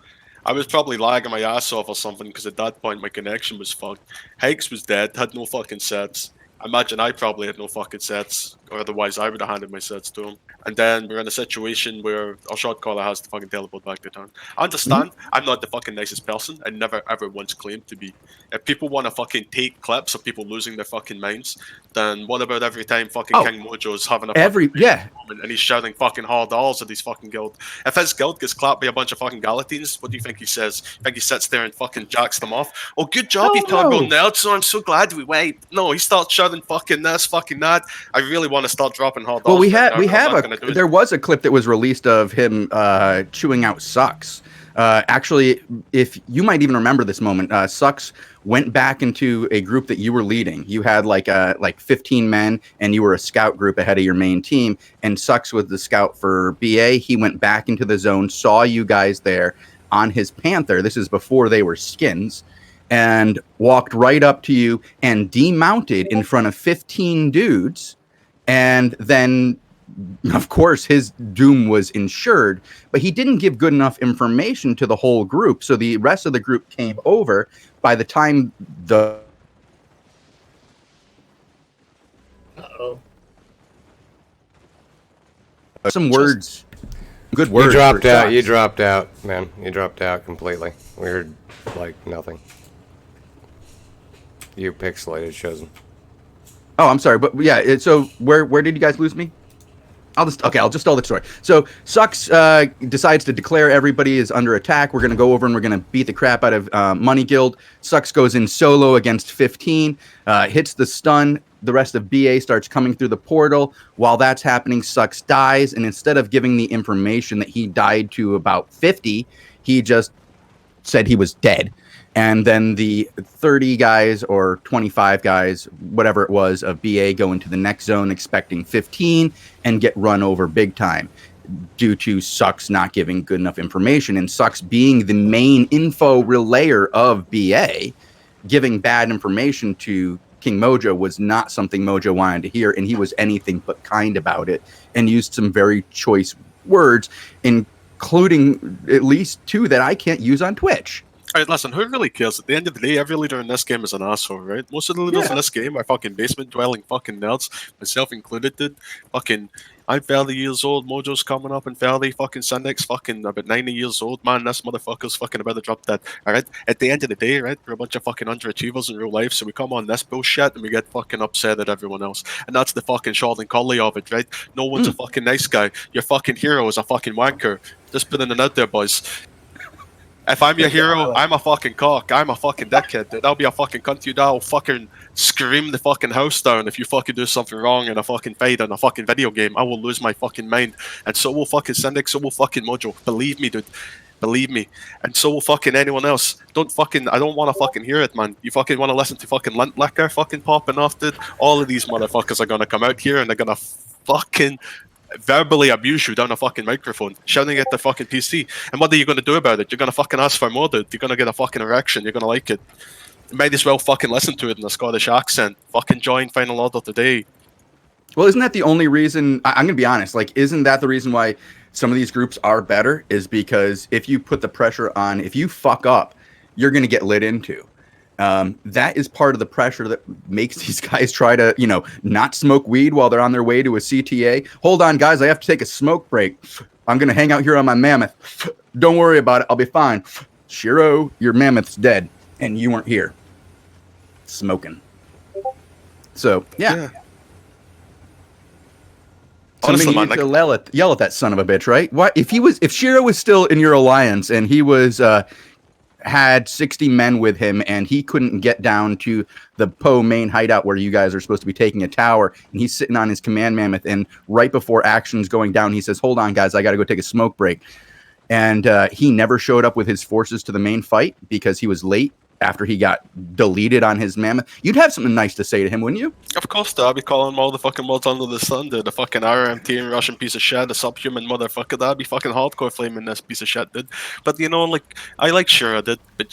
I was probably lagging my ass off or something because at that point my connection was fucked. Hikes was dead, had no fucking sets. I imagine I probably had no fucking sets or otherwise I would have handed my sets to him. And then we're in a situation where our shot caller has to fucking teleport back to town. I understand I'm not the fucking nicest person. I never ever once claimed to be. If people want to fucking take clips of people losing their fucking minds, then what about every time fucking King Mojo's having a fucking moment and he's shouting fucking hard R's at his fucking guild? If his guild gets clapped by a bunch of fucking Galatines, what do you think he says? You think he sits there and fucking jacks them off? Oh, good job, you Toggle Nerd, so I'm so glad we wait. No, he starts shouting fucking this, fucking that. I really want to start dropping hard R's. Well, there was a clip that was released of him chewing out Sucks. Actually, if you might even remember this moment, Sucks went back into a group that you were leading. You had like 15 men, and you were a scout group ahead of your main team. And Sucks was the scout for BA. He went back into the zone, saw you guys there on his Panther. This is before they were skins, and walked right up to you and demounted in front of 15 dudes, and then. Of course, his doom was ensured, but he didn't give good enough information to the whole group. So the rest of the group came over. By the time good words. You dropped out. You dropped out, man. You dropped out completely. We heard like nothing. You pixelated, Chosen. Oh, I'm sorry, but yeah. So where did you guys lose me? I'll just tell the story. So Sucks decides to declare everybody is under attack. We're going to go over and we're going to beat the crap out of Money Guild. Sucks goes in solo against 15, hits the stun. The rest of BA starts coming through the portal. While that's happening, Sucks dies, and instead of giving the information that he died to about 50, he just said he was dead. And then the 30 guys or 25 guys, whatever it was, of BA go into the next zone expecting 15 and get run over big time due to Sucks not giving good enough information. And Sucks being the main info relayer of BA, giving bad information to King Mojo was not something Mojo wanted to hear. And he was anything but kind about it and used some very choice words, including at least 2 that I can't use on Twitch. Alright, listen, who really cares? At the end of the day, every leader in this game is an asshole, right? Most of the leaders in this game are fucking basement-dwelling fucking nerds, myself included, dude. Fucking, I'm 30 years old, Mojo's coming up in 30, fucking Syndic's fucking about 90 years old, man, this motherfucker's fucking about to drop dead, alright? At the end of the day, right, we're a bunch of fucking underachievers in real life, so we come on this bullshit and we get fucking upset at everyone else. And that's the fucking short and collie of it, right? No one's a fucking nice guy. Your fucking hero is a fucking wanker. Just putting it out there, boys. If I'm your hero, I'm a fucking cock. I'm a fucking dickhead, dude. I'll be a fucking cunt to you. I'll fucking scream the fucking house down if you fucking do something wrong in a fucking fight in a fucking video game. I will lose my fucking mind. And so will fucking Syndic, so will fucking Mojo. Believe me, dude. Believe me. And so will fucking anyone else. I don't want to fucking hear it, man. You fucking want to listen to fucking Lint Liquor fucking popping off, dude? All of these motherfuckers are going to come out here and they're going to fucking verbally abuse you down a fucking microphone, shouting at the fucking PC. And what are you going to do about it? You're going to fucking ask for more, dude. You're going to get a fucking erection. You're going to like it. You might as well fucking listen to it in a Scottish accent. Fucking join Final Order today. Well, isn't that the only reason? I'm going to be honest. Like, isn't that the reason why some of these groups are better? Is because if you put the pressure on, if you fuck up, you're going to get lit into. That is part of the pressure that makes these guys try to, not smoke weed while they're on their way to a CTA. Hold on, guys, I have to take a smoke break. I'm going to hang out here on my mammoth. Don't worry about it. I'll be fine. Shiro, your mammoth's dead, and you weren't here. Smoking. So, yeah. Honestly, man, yell at that son of a bitch, right? Why, if Shiro was still in your alliance and he was, had 60 men with him and he couldn't get down to the Poe main hideout where you guys are supposed to be taking a tower, and he's sitting on his command mammoth, and right before action's going down, he says, hold on, guys, I got to go take a smoke break. And he never showed up with his forces to the main fight because he was late after he got deleted on his mammoth. You'd have something nice to say to him, wouldn't you? Of course, I'd be calling him all the fucking words under the sun, dude. The fucking RMT and Russian piece of shit, the subhuman motherfucker. That'd be fucking hardcore flaming this piece of shit, dude. But I like Shira, dude. But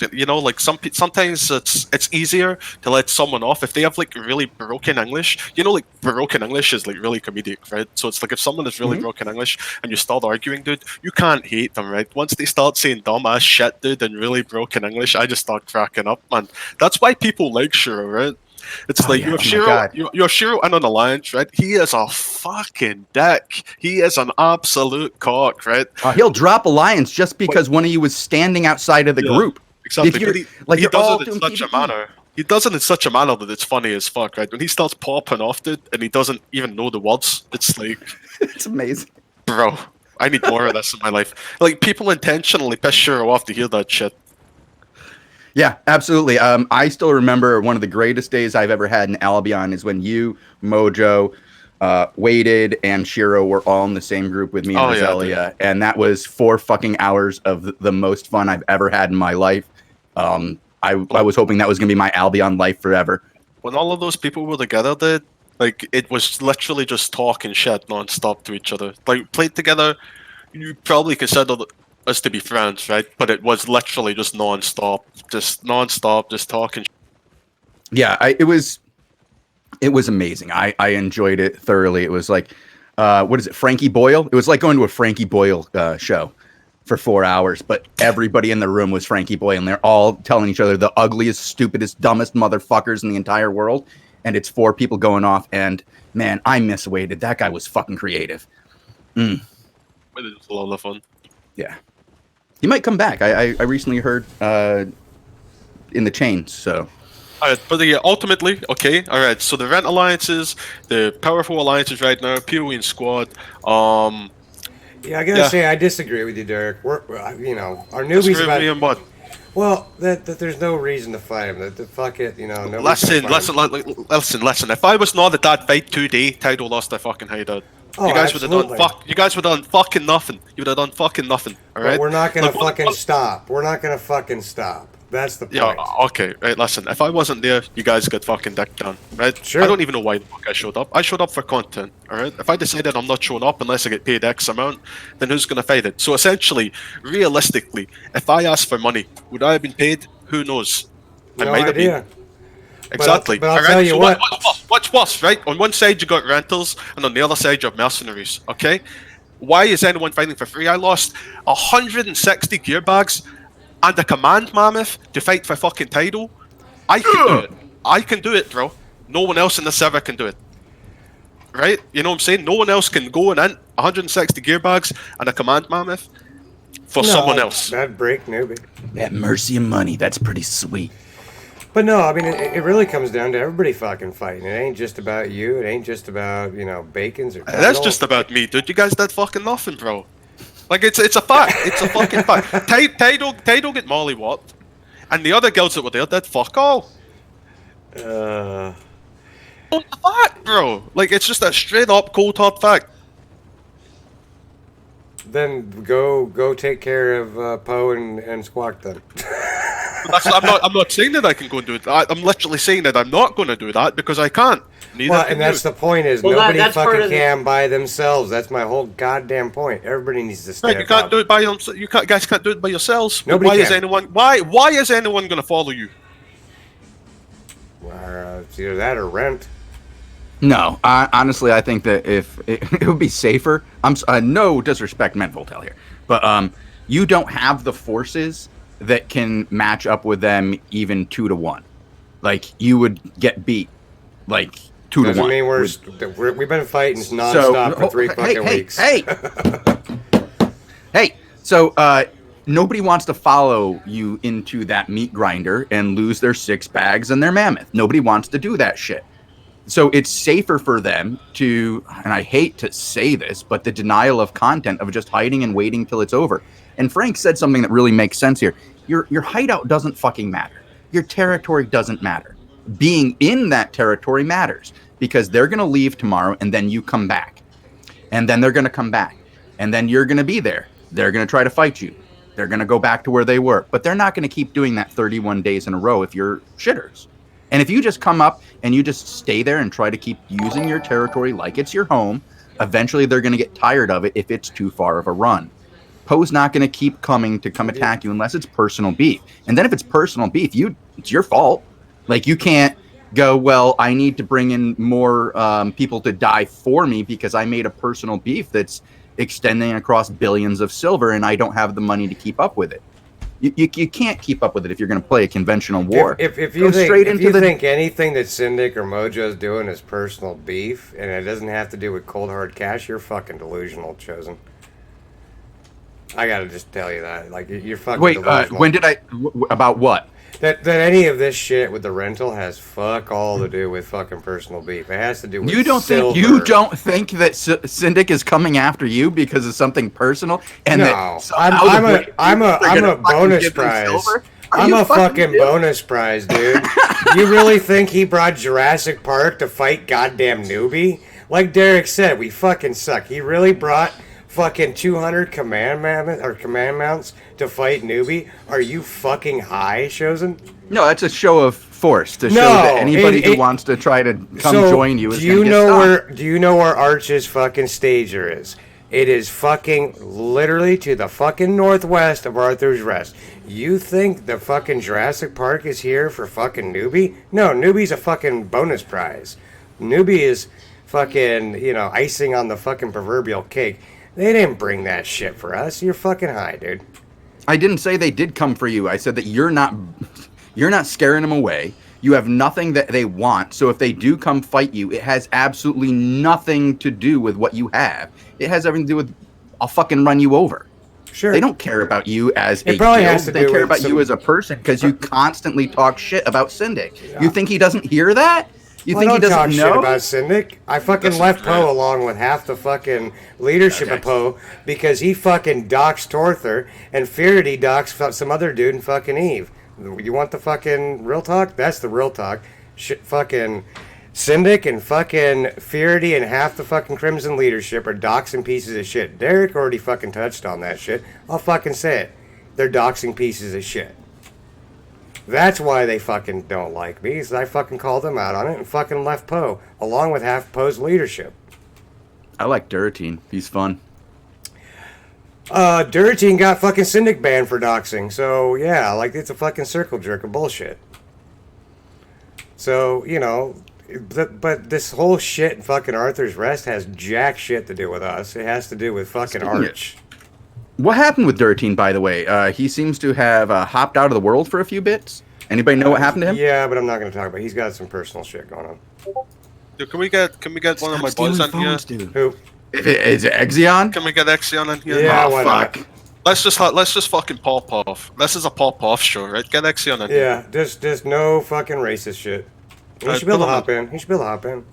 sometimes it's easier to let someone off if they have really broken English. Broken English is really comedic, right? So it's like if someone is really broken English and you start arguing, dude, you can't hate them, right? Once they start saying dumbass shit, dude, and really broken English, I just start cracking up, man. That's why people like Shiro, right? It's Oh, like yeah. you have Oh my Shiro, God. you have Shiro in an alliance, right? He is a fucking dick. He is an absolute cock, right? He'll drop alliance just because one of you was standing outside of the Yeah, group. exactly. If you're But like he you're does all it in doing such a PvE. manner. He does it in such a manner that it's funny as fuck, right? When he starts popping off it and he doesn't even know the words, it's like, It's amazing. bro, I need more of this in my life. Like people intentionally piss Shiro off to hear that shit. Yeah, absolutely. I still remember one of the greatest days I've ever had in Albion is when you, Mojo, Weighted, and Shiro were all in the same group with me and Oh, yeah, Roselia, and that was 4 fucking hours of the most fun I've ever had in my life. I was hoping that was gonna be my Albion life forever. When all of those people were together, dude, like it was literally just talking shit non-stop to each other. Like played together, you probably consider us to be friends, right? But it was literally just non-stop, just talking. Yeah, it was amazing. I enjoyed it thoroughly. It was like, what is it, Frankie Boyle? It was like going to a Frankie Boyle show for 4 hours, but everybody in the room was Frankie Boyle, and they're all telling each other the ugliest, stupidest, dumbest motherfuckers in the entire world. And it's 4 people going off. And man, I miss Weighted. That guy was fucking creative. But it was a lot of fun. Yeah, he might come back. I recently heard in the chain. So. Alright, but yeah, ultimately, okay, alright, so the Rent alliances, the powerful alliances right now, PoE and Squad, Yeah, I gotta Yeah. say I disagree with you, Derek. You know, our newbies disagree with about. me on what? Well, that there's no reason to fight him. That fuck it, you know. nobody's gonna Listen, fight him. listen. If I was not at that fight today, Tidal lost their fucking hideout. Oh, You guys would have done absolutely. You guys would have done fucking nothing. You would have done fucking nothing. All But right. we're not gonna Like, what- fucking stop. We're not gonna fucking stop. That's the point. Yeah. Okay. Right. Listen. If I wasn't there, you guys get fucking dick down. Right. Sure. I don't even know why the fuck I showed up. I showed up for content. All right. If I decided I'm not showing up unless I get paid X amount, then who's gonna fight it? So essentially, realistically, if I asked for money, would I have been paid? Who knows? I No might have been. idea. Exactly. But I'll Alright, tell you so what. What's worse, right? On one side you got rentals, and on the other side you have mercenaries. Okay. Why is anyone fighting for free? I lost 160 gear bags and a command mammoth to fight for fucking Tidal. I can do it. I can do it, bro. No one else in the server can do it. Right? You know what I'm saying? No one else can go and in 160 gear bags and a command mammoth for No, someone else. That'd break newbie. That mercy and money, that's pretty sweet. But no, I mean, it really comes down to everybody fucking fighting. It ain't just about you. It ain't just about, you know, Bacons or That's Tidal. just about me, dude. You guys did fucking nothing, bro. Like it's a fact. It's a fucking fact. Tidal get mollywopped, and the other girls that were there did fuck all. Uh, It's a fact, bro. Like it's just a straight up cold hard fact. then go take care of Poe and Squawk then. I'm not saying that I can go and do it. I'm literally saying that I'm not going to do that because I can't. Neither Well, can and that's you. the point is Well, nobody that's part fucking of the- can by themselves. That's my whole goddamn point. Everybody needs to step Right, you can't up. do it by yourself. You guys can't do it by yourselves. But Nobody why is can. anyone? Why is anyone going to follow you? It's either that or rent. No, honestly, I think that if it would be safer. No disrespect meant Voltaire here, but you don't have the forces that can match up with them even 2-1. Like you would get beat, like 2-1. Doesn't mean we've been fighting nonstop for 3 fucking weeks. Hey, so nobody wants to follow you into that meat grinder and lose their 6 bags and their mammoth. Nobody wants to do that shit. So it's safer for them to, and I hate to say this, but the denial of content of just hiding and waiting till it's over. And Frank said something that really makes sense here. Your hideout doesn't fucking matter. Your territory doesn't matter. Being in that territory matters because they're going to leave tomorrow and then you come back. And then they're going to come back. And then you're going to be there. They're going to try to fight you. They're going to go back to where they were. But they're not going to keep doing that 31 days in a row if you're shitters. And if you just come up and you just stay there and try to keep using your territory like it's your home, eventually they're going to get tired of it if it's too far of a run. Poe's not going to keep coming to come attack you unless it's personal beef. And then if it's personal beef, it's your fault. Like you can't go, well, I need to bring in more people to die for me because I made a personal beef that's extending across billions of silver and I don't have the money to keep up with it. You can't keep up with it if you're going to play a conventional war. If Go you think, straight if into you the- think anything that Syndic or Mojo's doing is personal beef and it doesn't have to do with cold hard cash, you're fucking delusional, Chosen. I gotta just tell you that. Like, you're fucking Wait, delusional. when did about what? That any of this shit with the rental has fuck all to do with fucking personal beef. It has to do with You don't silver. think that Syndic is coming after you because of something personal? And No, that somehow the British I'm are gonna a fucking bonus give them prize. silver? Are I'm you a fucking serious? bonus prize, dude. You really think he brought Jurassic Park to fight goddamn newbie? Like Derek said, we fucking suck. He really brought fucking 200 command mounts to fight newbie? Are you fucking high, Chosen? No, that's a show of force to show No, that anybody who it- wants to try to come So, join you is do going you to get know stopped. do you know where Arch's fucking stager is? It is fucking literally to the fucking northwest of Arthur's Rest. You think the fucking Jurassic Park is here for fucking newbie? No, newbie's a fucking bonus prize. Newbie is fucking, icing on the fucking proverbial cake. They didn't bring that shit for us. You're fucking high, dude. I didn't say they did come for you. I said that you're not scaring them away. You have nothing that they want. So if they do come fight you, it has absolutely nothing to do with what you have. It has everything to do with I'll fucking run you over. Sure. They don't care about you as It a probably guild. has to They do care with about some- you as a person because you constantly talk shit about Syndic. You think he doesn't hear that? You Well, think I he don't talk doesn't shit know? about Syndic. I fucking That's left right. Poe along with half the fucking leadership of Poe because he fucking docks Torther and Fearity docks some other dude in fucking Eve. You want the fucking real talk? That's the real talk. Shit, fucking Syndic and fucking Fearity and half the fucking Crimson leadership are doxing pieces of shit. Derek already fucking touched on that shit. I'll fucking say it. They're doxing pieces of shit. That's why they fucking don't like me, is I fucking called them out on it and fucking left Poe, along with half Poe's leadership. I like Duratine. He's fun. Duratine got fucking Syndic banned for doxing, so yeah, like it's a fucking circle jerk of bullshit. So, but this whole shit in fucking Arthur's Rest has jack shit to do with us. It has to do with fucking Speaking of- Arch. What happened with Duratine, by the way? He seems to have hopped out of the world for a few bits. Anybody know what happened to him? Yeah, but I'm not going to talk about it. He's got some personal shit going on. Dude, can we get one of my boys on here? Who? Is it Exion? Can we get Exion in here? Yeah, Oh, why fuck. not? Let's just fucking pop off. This is a pop off show, right? Get Exion in here. Yeah, just no fucking racist shit. He Alright, should be able to put him hop in. He should be able to hop in.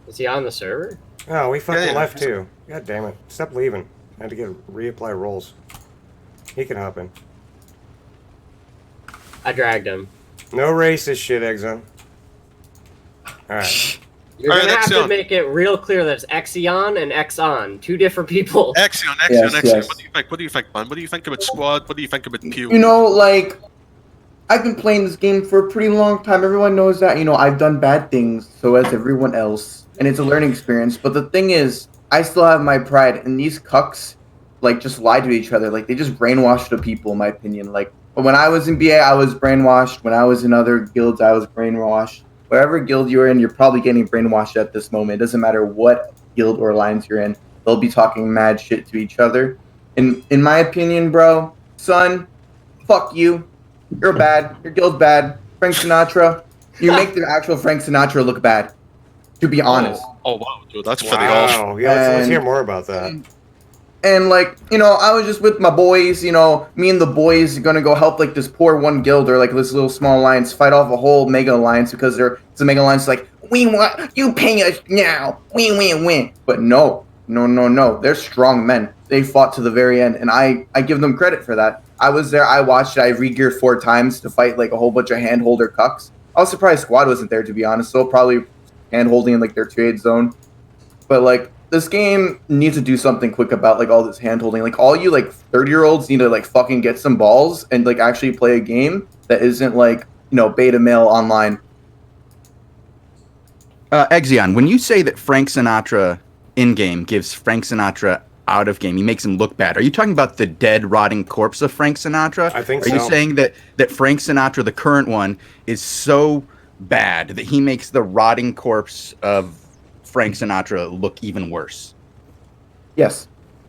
Is he on the server? Oh, we fucking Yeah. left too. God damn it. Stop leaving. I had to reapply roles. He can hop in. I dragged him. No racist shit, Exxon. Alright. You're Alright, gonna have to Exion. make it real clear that it's Exion and Exon, two different people. Exion. Yes, Exion. yes. What do you think? What do you think, man? What do you think about Squad? What do you think about Pew? You know, like, I've been playing this game for a pretty long time. Everyone knows that, I've done bad things, so has everyone else. And it's a learning experience. But the thing is, I still have my pride, and these cucks, just lie to each other. Like, they just brainwash the people, in my opinion. Like, when I was in BA, I was brainwashed. When I was in other guilds, I was brainwashed. Whatever guild you're in, you're probably getting brainwashed at this moment. It doesn't matter what guild or alliance you're in. They'll be talking mad shit to each other. In my opinion, bro, son, fuck you. You're bad. Your guild's bad. Frank Sinatra. You make the actual Frank Sinatra look bad. To be honest. Oh wow, dude, that's pretty awesome. Wow. Yeah, let's And- hear more about that. And I was just with my boys, me and the boys are gonna go help this poor one guild or this little small alliance fight off a whole mega alliance because it's a mega alliance we want you pay us now. Win. But no. They're strong men. They fought to the very end, and I give them credit for that. I was there, I watched it, I re-geared 4 times to fight a whole bunch of handholder cucks. I was surprised Squad wasn't there, to be honest. They'll probably hand-holding in their trade zone. But this game needs to do something quick about all this hand-holding. All you 30-year-olds need to fucking get some balls and actually play a game that isn't beta male online. Exion, when you say that Frank Sinatra in-game gives Frank Sinatra out of game, he makes him look bad. Are you talking about the dead, rotting corpse of Frank Sinatra? I think Are so. you saying that Frank Sinatra, the current one, is so bad that he makes the rotting corpse of Frank Sinatra look even worse? Yes.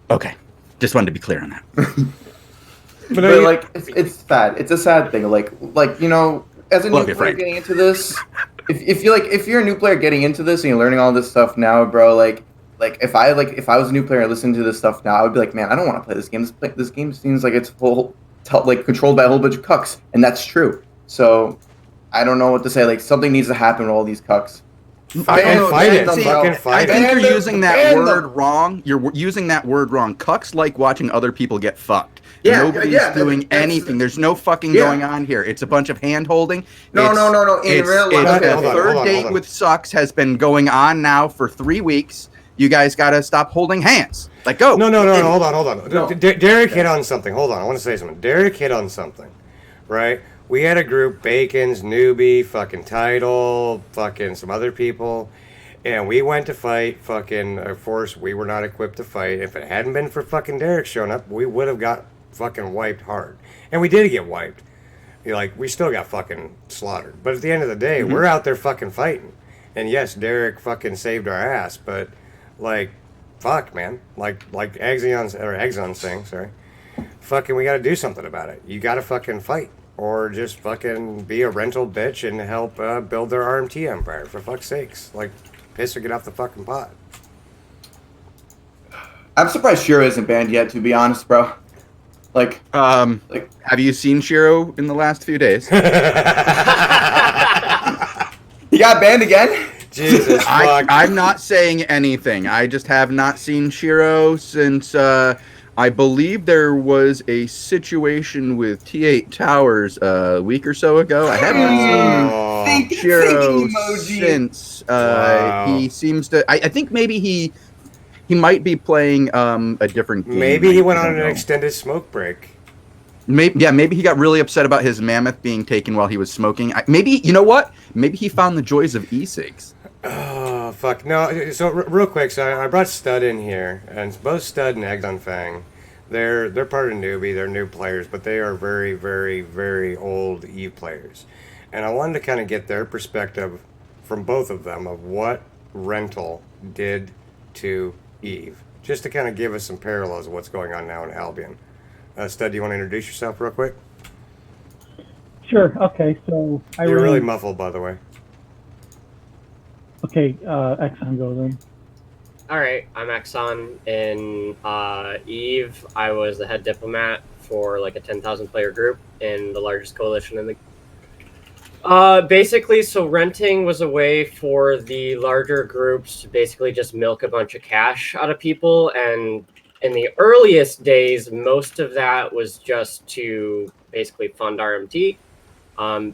Okay. Just wanted to be clear on that. But like, it's sad. It's a sad thing. Like you know, as a new Love you, player Frank. getting into this, if you're a new player getting into this and you're learning all this stuff now, bro, like if I was a new player and listening to this stuff now, I would be like, man, I don't want to play this game. This game seems like it's like controlled by a whole bunch of cucks, and that's true. So I don't know what to say. Like something needs to happen with all these cucks. Fucking fight it. See, Fucking I fight think it. you're using that ban word them. wrong. You're using that word wrong. Cucks like watching other people get fucked. Yeah, Nobody's yeah, doing that's- anything. There's no fucking Yeah. going on here. It's a bunch of hand holding. No. In real life, the hold on, third hold on, date hold on. with Sucks has been going on now for 3 weeks. You guys got to stop holding hands. Like, go. No, hold on. No. Derek hit on something. Hold on, I want to say something. Derek hit on something, right? We had a group, Bacon's, Newbie, fucking Title, fucking some other people, and we went to fight fucking a force we were not equipped to fight. If it hadn't been for fucking Derek showing up, we would have got fucking wiped hard. And we did get wiped. Like, we still got fucking slaughtered. But at the end of the day, we're out there fucking fighting. And yes, Derek fucking saved our ass, but like, fuck, man. Like Exon's saying, sorry. Fucking, we gotta do something about it. You gotta fucking fight. Or just fucking be a rental bitch and help build their RMT empire, for fuck's sakes. Like, piss or get off the fucking pot. I'm surprised Shiro isn't banned yet. To be honest, bro. Like, Have you seen Shiro in the last few days? he got banned again. Jesus fuck. I'm not saying anything. I just have not seen Shiro since I believe there was a situation with T8 Towers a week or so ago. I haven't Oh. seen Shiro Thinking emoji. since. Wow. He seems to. I think maybe he might be playing a different game. Maybe he went I on don't an know. extended smoke break. Maybe he got really upset about his mammoth being taken while he was smoking. Maybe, you know what? Maybe he found the joys of e-cigs. Oh, fuck. No, so real quick, so I brought Stud in here, and both Stud and Exon Fang, they're part of Newbie, they're new players, but they are very, very, very old EVE players. And I wanted to kind of get their perspective from both of them of what Rental did to EVE, just to kind of give us some parallels of what's going on now in Albion. Stud, do you want to introduce yourself real quick? Sure. Okay. So You're really muffled, by the way. Okay. Exxon go then. All right, I'm Exxon. In Eve, I was the head diplomat for like a 10,000 player group in the largest coalition in the. Basically, so renting was a way for the larger groups to basically just milk a bunch of cash out of people, and in the earliest days, most of that was just to basically fund RMT.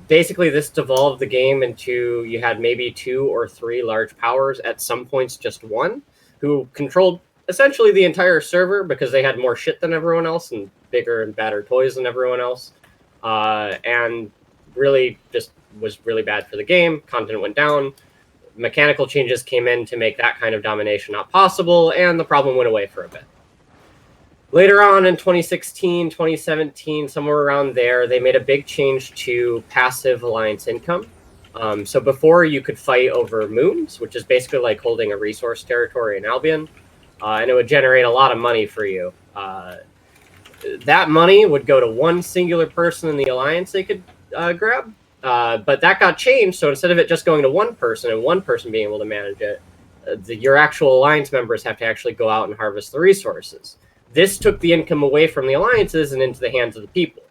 Basically, this devolved the game into you had maybe 2 or 3 large powers, at some points just one, who controlled essentially the entire server because they had more shit than everyone else and bigger and badder toys than everyone else. And really just was really bad for the game. Content went down. Mechanical changes came in to make that kind of domination not possible, and the problem went away for a bit. Later on in 2016, 2017, somewhere around there, they made a big change to passive alliance income. So before you could fight over moons, which is basically like holding a resource territory in Albion, and it would generate a lot of money for you. That money would go to one singular person in the alliance they could grab, but that got changed. So instead of it just going to one person and one person being able to manage it, your actual alliance members have to actually go out and harvest the resources. This took the income away from the alliances and into the hands of the people.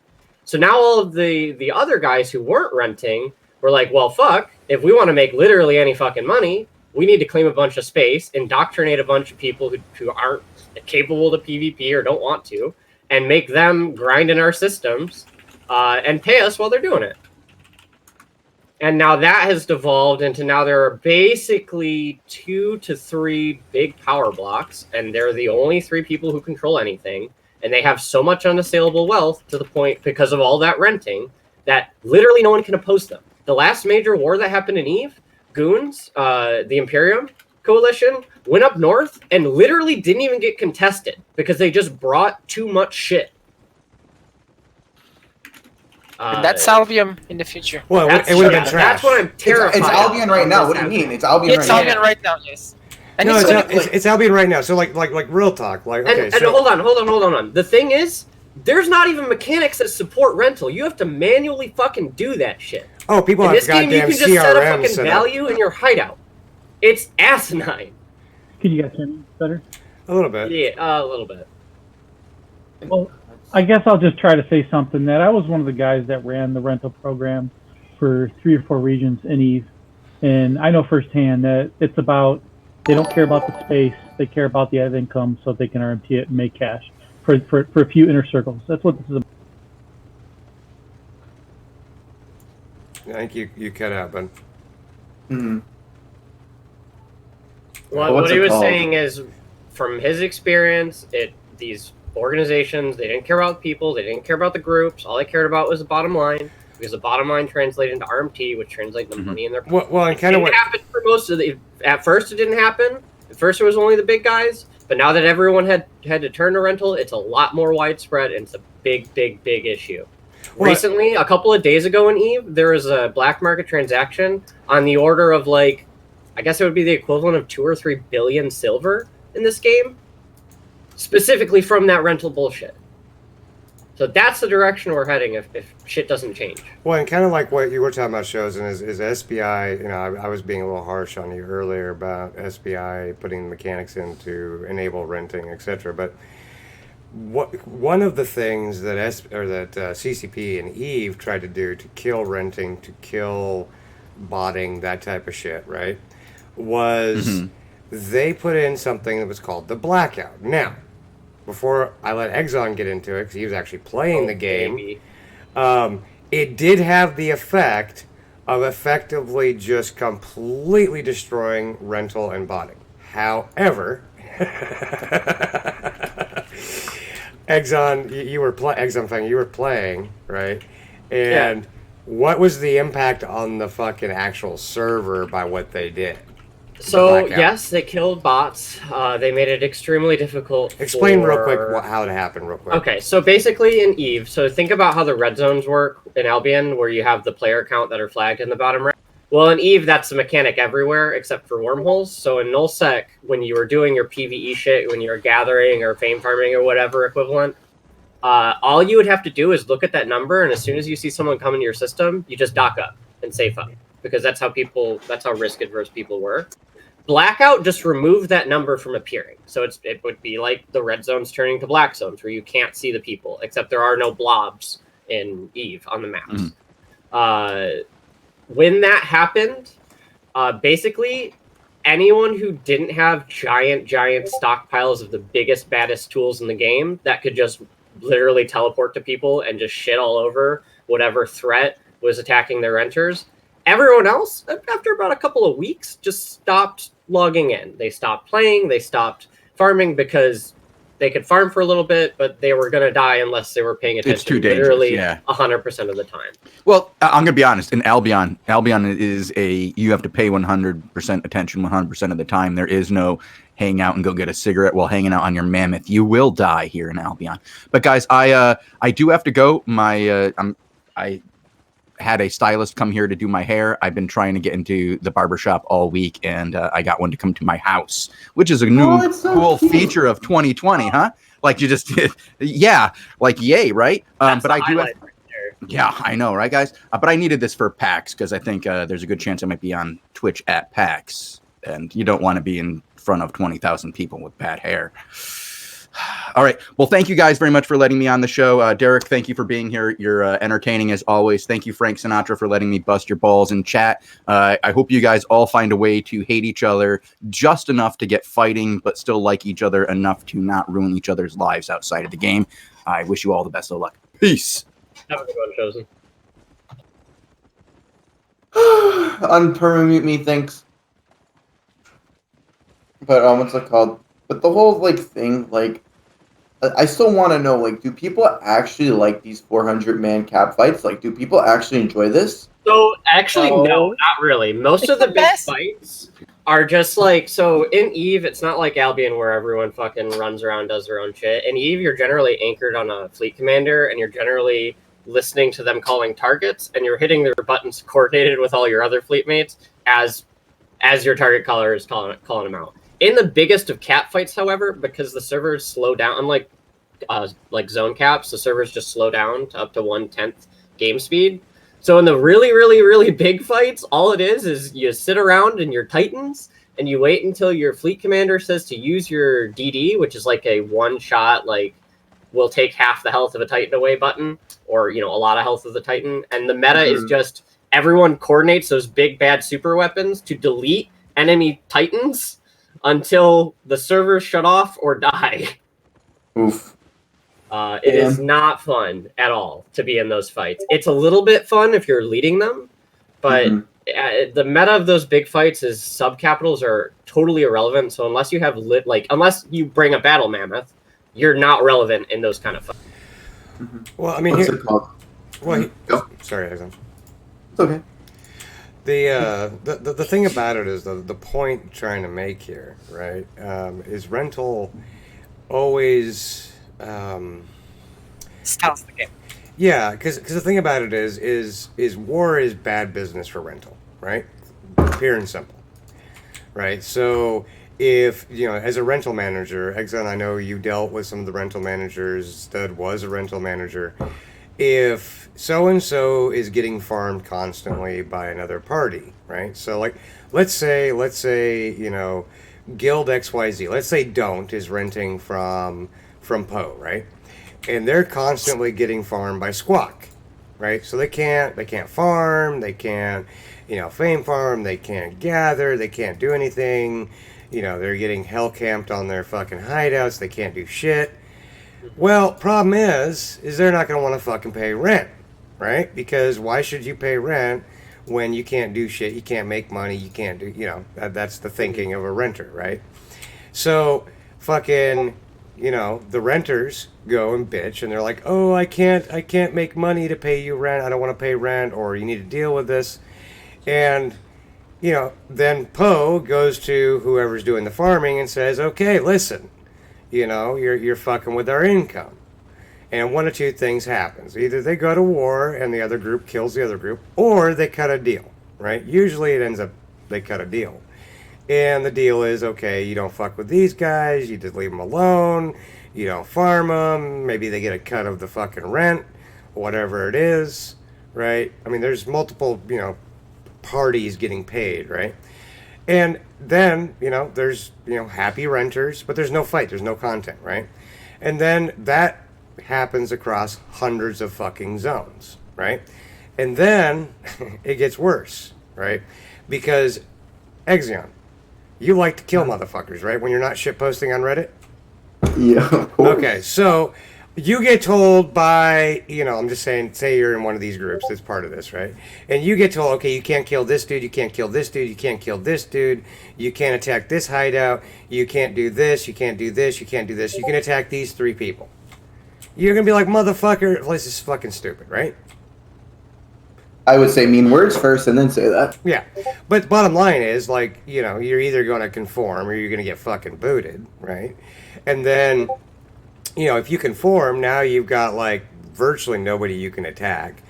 So now all of the other guys who weren't renting were like, well, fuck, if we want to make literally any fucking money, we need to claim a bunch of space, indoctrinate a bunch of people who aren't capable to PvP or don't want to, and make them grind in our systems and pay us while they're doing it. And now that has devolved into now there are basically 2 to 3 big power blocks, and they're the only 3 people who control anything. And they have so much unassailable wealth to the point, because of all that renting, that literally no one can oppose them. The last major war that happened in Eve, Goons, the Imperium Coalition, went up north and literally didn't even get contested because they just brought too much shit. And that's Albion in the future. Well, That's it would have been true. trash. That's what I'm terrified. It's Albion right of now. this What do you happening. mean? It's Albion It's right now. Albion right now, yes. And No, it's it's, gonna, it's Albion right now. So like real talk. Like, okay, And so hold on. The thing is, there's not even mechanics that support rental. You have to manually fucking do that shit. Oh, people In have this game, you goddamn can just set a CRM fucking set up. value in your hideout. It's asinine. Can you guys hear me better? A little bit. Yeah, a little bit. Well, I guess I'll just try to say something that I was one of the guys that ran the rental program for 3 or 4 regions in EVE. And I know firsthand that it's about, they don't care about the space, they care about the added income so they can RMT it and make cash for a few inner circles. That's what this is about. I think you cut out, Ben. Mhm. What What's he it was called? saying is, from his experience, these organizations, they didn't care about people, they didn't care about the groups. All they cared about was the bottom line, because the bottom line translated into RMT, which translates into money in their pocket. Well, and It kind of didn't what happen for most of the. At first, it didn't happen. At first, it was only the big guys. But now that everyone had to turn to rental, it's a lot more widespread, and it's a big issue. Well, Recently, a couple of days ago in EVE, there was a black market transaction on the order of like, I guess it would be the equivalent of 2 or 3 billion silver in this game, specifically from that rental bullshit. So that's the direction we're heading if shit doesn't change. Well, and kind of like what you were talking about, shows, and is SBI. You know, I was being a little harsh on you earlier about SBI putting mechanics in to enable renting, etc. But one of the things that CCP and EVE tried to do to kill renting, to kill botting, that type of shit, right, was they put in something that was called the blackout. Now, before I let Exxon get into it, because he was actually playing the game, Maybe. it did have the effect of effectively just completely destroying rental and botting. However, Exxon, you were Exxon Fang, you were playing, right? And what was the impact on the fucking actual server by what they did? So blackout. yes, they killed bots. They made it extremely difficult. Explain real quick for- how it happened, real quick. Okay, so basically in EVE, so think about how the red zones work in Albion, where you have the player count that are flagged in the bottom right. Well, in EVE, that's a mechanic everywhere except for wormholes. So in nullsec, when you were doing your PvE shit, when you were gathering or fame farming or whatever equivalent, all you would have to do is look at that number, and as soon as you see someone come into your system, you just dock up and safe up, because that's how risk adverse people were. Blackout just removed that number from appearing. So it would be like the red zones turning to black zones where you can't see the people, except there are no blobs in EVE on the maps. When that happened, basically anyone who didn't have giant stockpiles of the biggest, baddest tools in the game that could just literally teleport to people and just shit all over whatever threat was attacking their renters, everyone else, after about a couple of weeks, just stopped logging in. They stopped playing, they stopped farming, because they could farm for a little bit, but they were going to die unless they were paying attention. It's too dangerous, literally yeah. 100% of the time. Well, I'm gonna be honest. In Albion is you have to pay 100% attention 100% of the time. There is no hang out and go get a cigarette while hanging out on your mammoth. You will die here in Albion. But guys, I do have to go. I had a stylist come here to do my hair. I've been trying to get into the barbershop all week, and I got one to come to my house, which is a new that's so cool cute. feature of 2020, huh? Like you just, yeah, like yay, right? That's But the I do have. highlight right there. Yeah, I know, right, guys? But I needed this for PAX because I think there's a good chance I might be on Twitch at PAX, and you don't want to be in front of 20,000 people with bad hair. All right. Well, thank you guys very much for letting me on the show. Derek, thank you for being here. You're entertaining as always. Thank you, Frank Sinatra, for letting me bust your balls in chat. I hope you guys all find a way to hate each other just enough to get fighting, but still like each other enough to not ruin each other's lives outside of the game. I wish you all the best of luck. Peace. Have a good one, Chosen. Unpermute me, thanks. But what's it called? But the whole thing, I still want to know, do people actually like these 400-man cap fights? Do people actually enjoy this? So actually, No. no, not really. Most It's of the the big best. fights are just so in EVE, it's not like Albion where everyone fucking runs around, does their own shit. In EVE, you're generally anchored on a fleet commander, and you're generally listening to them calling targets, and you're hitting their buttons coordinated with all your other fleet mates as your target caller is calling them out. In the biggest of cat fights, however, because the servers slow down, unlike like zone caps, the servers just slow down to up to 1/10 game speed. So in the really, really, really big fights, all it is you sit around in your Titans and you wait until your fleet commander says to use your DD, which is like a one-shot, like, will take half the health of a Titan away button, or, you know, a lot of health of the Titan. And the meta is just everyone coordinates those big bad super weapons to delete enemy Titans until the servers shut off or die. Oof. It is not fun at all to be in those fights. It's a little bit fun if you're leading them, but the meta of those big fights is sub-capitals are totally irrelevant. So unless you have unless you bring a battle mammoth, you're not relevant in those kind of fights. Well, I mean, What's it called? well, Go. sorry, Exxon. It's okay. The thing about it is the point trying to make here, right? Is rental always Styles the game. yeah, because the thing about it is war is bad business for rental, right? Pure and simple, right? So if you know, as a rental manager, Exxon, I know you dealt with some of the rental managers. Stud was a rental manager. If so and so is getting farmed constantly by another party, right? So like, let's say you know, Guild XYZ. Let's say Don't is renting from Poe, right? And they're constantly getting farmed by Squawk, right? So they can't farm, they can't, you know, fame farm, they can't gather, they can't do anything. You know, they're getting hell camped on their fucking hideouts, they can't do shit. Well, problem is they're not going to want to fucking pay rent, right? Because why should you pay rent when you can't do shit, you can't make money, you can't do, you know, that's the thinking of a renter, right? So, fucking, you know, the renters go and bitch and they're like, oh, I can't make money to pay you rent, I don't want to pay rent, or you need to deal with this. And, you know, then Poe goes to whoever's doing the farming and says, okay, listen, you know, you're fucking with our income. And one of two things happens. Either they go to war and the other group kills the other group, or they cut a deal, right? Usually it ends up they cut a deal. And the deal is, okay, you don't fuck with these guys, you just leave them alone, you don't farm them, maybe they get a cut of the fucking rent, whatever it is, right? I mean, there's multiple, you know, parties getting paid, right? And then, you know, there's, you know, happy renters, but there's no fight, there's no content, right? And then that happens across hundreds of fucking zones, right? And then it gets worse, right? Because Exion, you like to kill motherfuckers, right? When you're not shitposting on Reddit? Yeah, of course. Okay, so you get told by, you know, I'm just saying, say you're in one of these groups that's part of this, right? And you get told, okay, you can't kill this dude, you can't kill this dude, you can't kill this dude, you can't attack this hideout, you can't do this, you can't do this, you can't do this, you can attack these three people. You're gonna be like, motherfucker, this is fucking stupid, right? I would say mean words first and then say that. Yeah, but bottom line is, like, you know, you're either going to conform or you're going to get fucking booted, right? And then, you know, if you conform, now you've got, like, virtually nobody you can attack.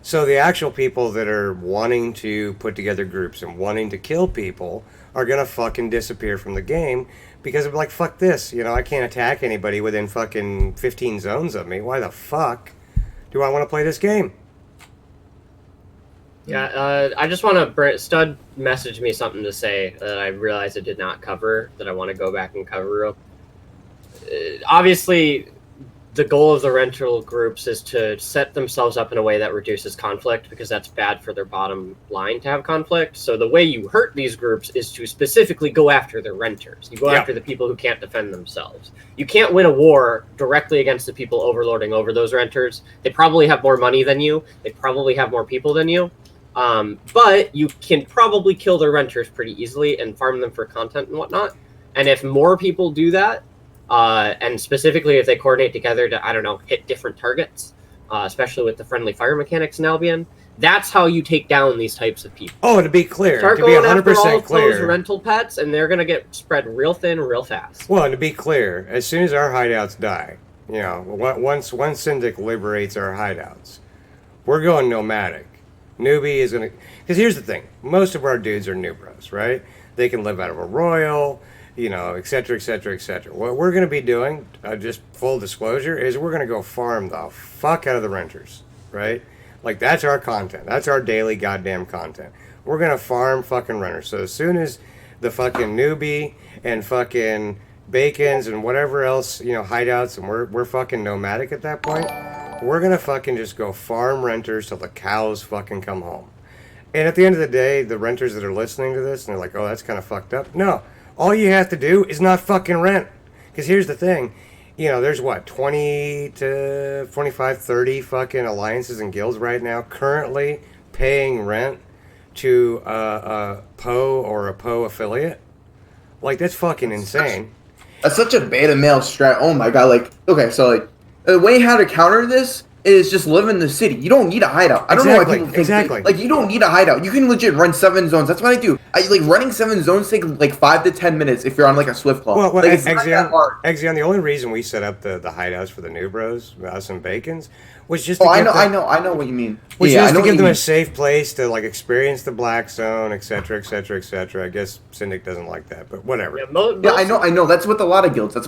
So the actual people that are wanting to put together groups and wanting to kill people are going to fucking disappear from the game because they're like, fuck this, you know, I can't attack anybody within fucking 15 zones of me. Why the fuck do I want to play this game? Yeah, I just want to. Stud messaged me something to say that I realized it did not cover that I want to go back and cover. Obviously, the goal of the rental groups is to set themselves up in a way that reduces conflict because that's bad for their bottom line to have conflict. So the way you hurt these groups is to specifically go after the renters. You go after the people who can't defend themselves. You can't win a war directly against the people overlording over those renters. They probably have more money than you. They probably have more people than you. But you can probably kill their renters pretty easily and farm them for content and whatnot. And if more people do that, and specifically if they coordinate together to, I don't know, hit different targets, especially with the friendly fire mechanics in Albion, that's how you take down these types of people. Oh, to be clear, Start to be going after all 100% of those clear. rental pets, and they're going to get spread real thin real fast. Well, and to be clear, as soon as our hideouts die, you know, once Syndic liberates our hideouts, we're going nomadic. Newbie is going to... Because here's the thing. Most of our dudes are new bros, right? They can live out of a royal. et cetera, et cetera, et cetera. What we're going to be doing, just full disclosure, is we're going to go farm the fuck out of the renters, right? Like, that's our content. That's our daily goddamn content. We're going to farm fucking renters. So as soon as the fucking newbie and fucking bacons and whatever else, hideouts, and we're fucking nomadic at that point, we're going to fucking just go farm renters till the cows fucking come home. And at the end of the day, the renters that are listening to this, and they're like, oh, that's kind of fucked up. No. All you have to do is not fucking rent. Because here's the thing. There's 20 to 25, 30 fucking alliances and guilds right now currently paying rent to a PO or a PO affiliate. Like, that's fucking insane. That's such a beta male strat. Oh my god, okay, so the way how to counter this is just live in the city. You don't need a hideout. I don't know why people think exactly. you don't need a hideout. You can legit run 7 zones. That's what I do. Running 7 zones take 5 to 10 minutes if you're on a Swift Claw. Well, it's not that hard. Exion, the only reason we set up the hideouts for the new bros, us and Bacons, was just I know what you mean. Was just to give them a safe place to experience the Black Zone, etc., etc., etc. I guess Syndic doesn't like that, but whatever. Yeah, I know. That's with a lot of guilds. In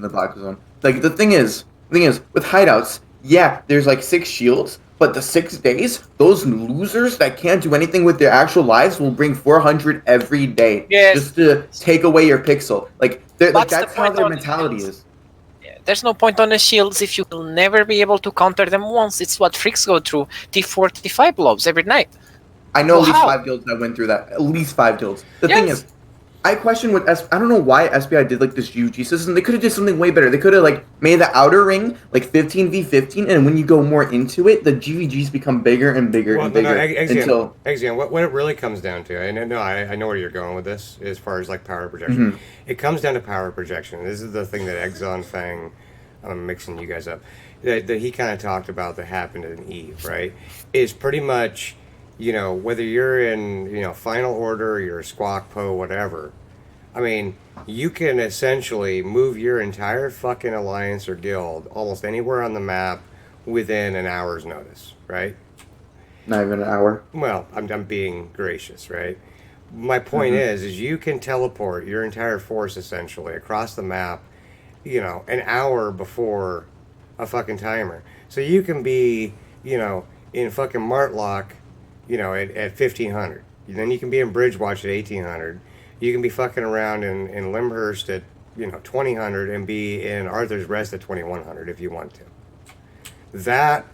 the Black Zone. The thing is with hideouts. Yeah, there's 6 shields, but the 6 days, those losers that can't do anything with their actual lives will bring 400 every day just to take away your pixel. That's how their mentality is. Yeah, there's no point on the shields if you will never be able to counter them once. It's what freaks go through. T4, T5 lobs every night. I know at least 5 guilds that went through that. At least 5 guilds. The thing is, I question what I don't know why SPI did this GG system. They could have did something way better. They could have made the outer ring 15v15, and when you go more into it, the GVGs become bigger and bigger and bigger. Exeon, what it really comes down to, I know where you're going with this as far as power projection. Mm-hmm. It comes down to power projection. This is the thing that Exxon Fang, I'm mixing you guys up, that he kind of talked about that happened in Eve, right? Is pretty much, whether you're in, Final Order, or you're a Squawk, PO, whatever, I mean, you can essentially move your entire fucking alliance or guild almost anywhere on the map within an hour's notice, right? Not even an hour. Well, I'm being gracious, right? My point is you can teleport your entire force essentially across the map, an hour before a fucking timer. So you can be, in fucking Martlock, at 1500. Then you can be in Bridgewatch at 1800. You can be fucking around in Limhurst at 2000 and be in Arthur's Rest at 2100 if you want to. That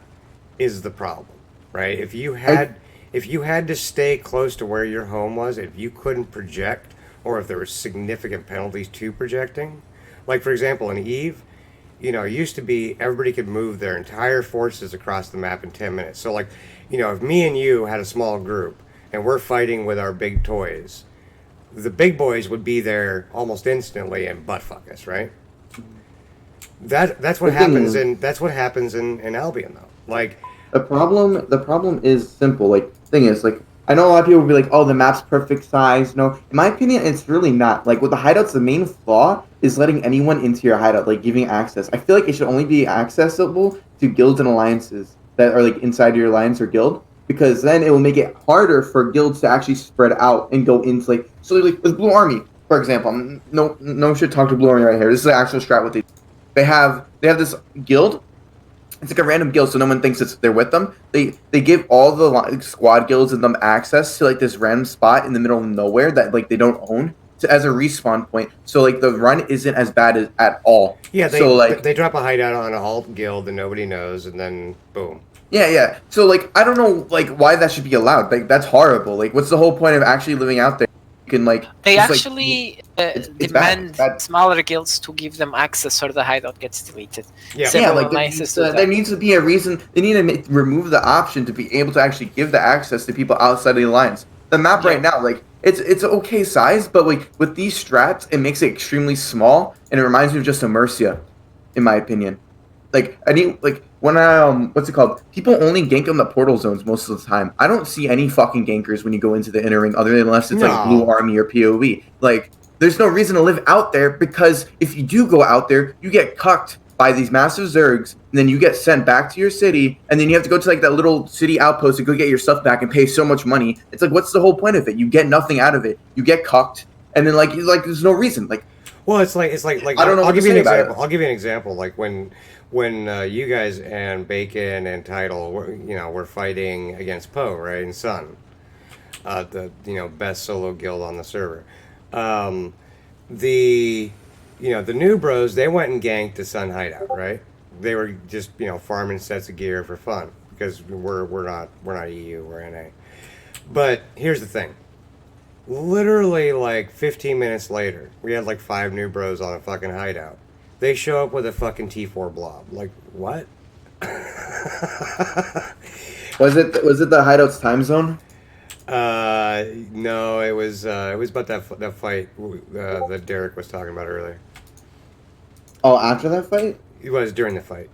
is the problem, right? If you had to stay close to where your home was, if you couldn't project, or if there were significant penalties to projecting, for example in Eve, it used to be everybody could move their entire forces across the map in 10 minutes. So if me and you had a small group and we're fighting with our big toys, the big boys would be there almost instantly and butt fuck us, right? That's what happens in Albion though. The problem is simple. Thing is, I know a lot of people will be like, oh, the map's perfect size. No, in my opinion, it's really not. With the hideouts, the main flaw is letting anyone into your hideout, giving access. I feel it should only be accessible to guilds and alliances that are inside your alliance or guild, because then it will make it harder for guilds to actually spread out and go into with Blue Army, for example. No shit talk to Blue Army right here. This is the actual strat. What they have this guild. It's a random guild, so no one thinks they're with them. They give all the squad guilds and them access to this random spot in the middle of nowhere that they don't own as a respawn point. So the run isn't as bad at all. Yeah, they drop a hideout on a alt guild and nobody knows, and then boom. Yeah. So I don't know why that should be allowed. That's horrible. What's the whole point of actually living out there? You can they actually demand smaller guilds to give them access, or the hideout gets deleted. There needs to be a reason. They need to remove the option to be able to actually give the access to people outside of the alliance. The map right now, it's okay size, but with these strats, it makes it extremely small, and it reminds me of just a Mercia, in my opinion. When what's it called? People only gank on the portal zones most of the time. I don't see any fucking gankers when you go into the inner ring, other than unless it's Blue Army or POV. There's no reason to live out there, because if you do go out there, you get cucked by these massive zergs, and then you get sent back to your city, and then you have to go to that little city outpost to go get your stuff back and pay so much money. It's what's the whole point of it? You get nothing out of it. You get cucked, and then like there's no reason. Like, Well, it's like I don't know I'll what give to you an say about it. example. I'll give you an example. Like when you guys and Bacon and Title were fighting against Poe, right, and Sun, the best solo guild on the server. The new bros, they went and ganked the Sun hideout, right? They were just farming sets of gear for fun because we're not EU, we're NA. But here's the thing. Literally like 15 minutes later, we had like 5 new bros on a fucking hideout. They show up with a fucking T4 blob. Like, what? Was it the hideout's time zone? No, it was about that fight that Derek was talking about earlier. Oh, after that fight? It was during the fight.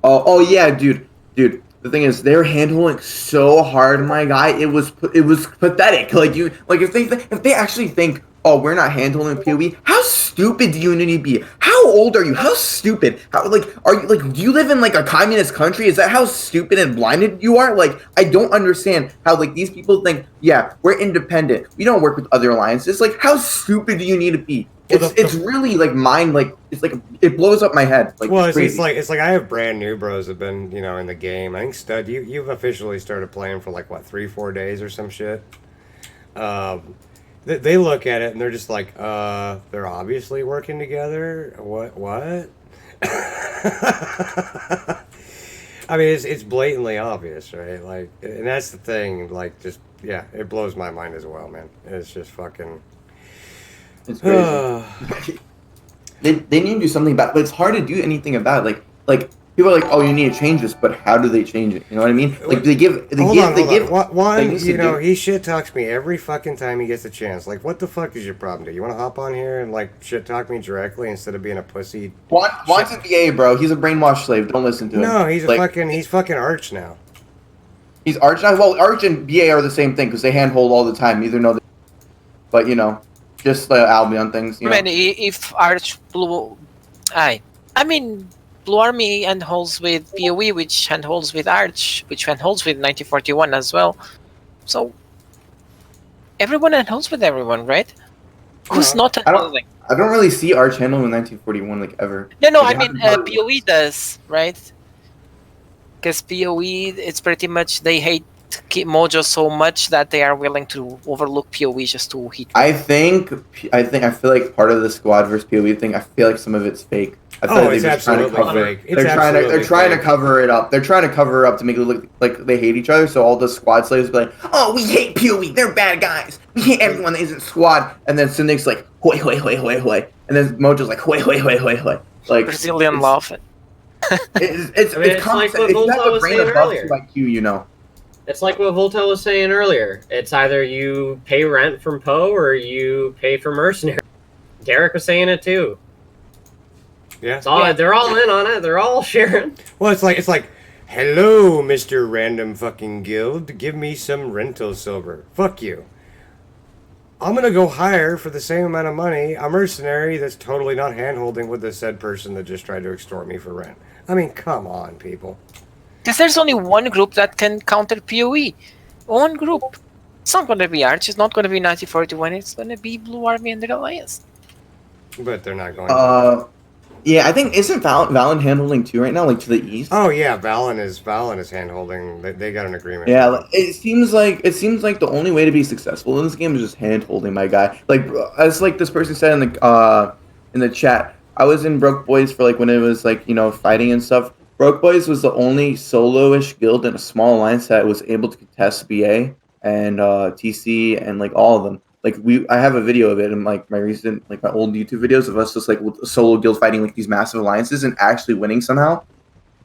Oh yeah, dude. The thing is, they're handling so hard, my guy. It was pathetic. Like if they actually think, oh, we're not handling PoE. How stupid do you need to be? How old are you? How stupid? Are you do you live in like a communist country? Is that how stupid and blinded you are? Like, I don't understand how like these people think. Yeah, we're independent. We don't work with other alliances. Like, how stupid do you need to be? It's really like it's like it blows up my head. Like, well, it's like I have brand new bros that have been in the game. I think Stud, you've officially started playing for like what 3-4 days or some shit. They look at it and they're just like, they're obviously working together. What? I mean, it's blatantly obvious, right? Like, and that's the thing. Like, just it blows my mind as well, man. It's just fucking. It's crazy. they need to do something about it, but it's hard to do anything about it. Like people are like, oh, you need to change this, but how do they change it? You know what I mean? Like they give. One, he shit talks me every fucking time he gets a chance. Like, what the fuck is your problem, dude? You want to hop on here and like shit talk me directly instead of being a pussy? Juan's a BA, bro. He's a brainwashed slave. Don't listen to him. No, he's he's fucking Arch now. He's Arch now. Well, Arch and BA are the same thing because they handhold all the time. Either know, but just Albion things. I mean, if Arch Blue Army handholds with PoE, which handholds with Arch, which handholds with 1941 as well. So everyone handholds with everyone, right? Who's not handholding? I don't really see Arch handling 1941 like ever. No, I mean PoE does, right? Because PoE, it's pretty much they hate Mojo so much that they are willing to overlook PoE just to hit. I feel like part of the squad versus PoE thing. I feel like some of it's fake. I feel like it's absolutely fake. They're trying to cover it up. They're trying to cover it up to make it look like they hate each other. So all the squad slaves be like, "Oh, we hate PoE. They're bad guys. We hate everyone that isn't squad." And then Syndick's like, "Hoy hoy hoy hoy hoy," and then Mojo's like, "Hoy hoy hoy hoy hoy." Like Brazilian love. It's like what Volta was saying earlier. IQ, It's like what Volta was saying earlier. It's either you pay rent from Poe or you pay for mercenary. Derek was saying it too. Yeah. They're all in on it. They're all sharing. Well, it's like, hello, Mr. Random fucking Guild. Give me some rental silver. Fuck you. I'm gonna go hire for the same amount of money a mercenary that's totally not handholding with the said person that just tried to extort me for rent. I mean, come on, people. Because there's only one group that can counter PoE. One group. It's not going to be Arch. It's not going to be 1941. It's going to be Blue Army and the Alliance. But they're not going to. Yeah, I think isn't Valen handling too right now, like to the east. Oh yeah, Valen is handholding. They got an agreement. Yeah, it seems like the only way to be successful in this game is just handholding, my guy. Like as like this person said in the chat, I was in Broke Boys for like when it was like fighting and stuff. Broke Boys was the only solo-ish guild in a small alliance that was able to contest BA and TC and like all of them. Like I have a video of it in like my recent my old YouTube videos of us just like with solo guilds fighting like these massive alliances and actually winning somehow.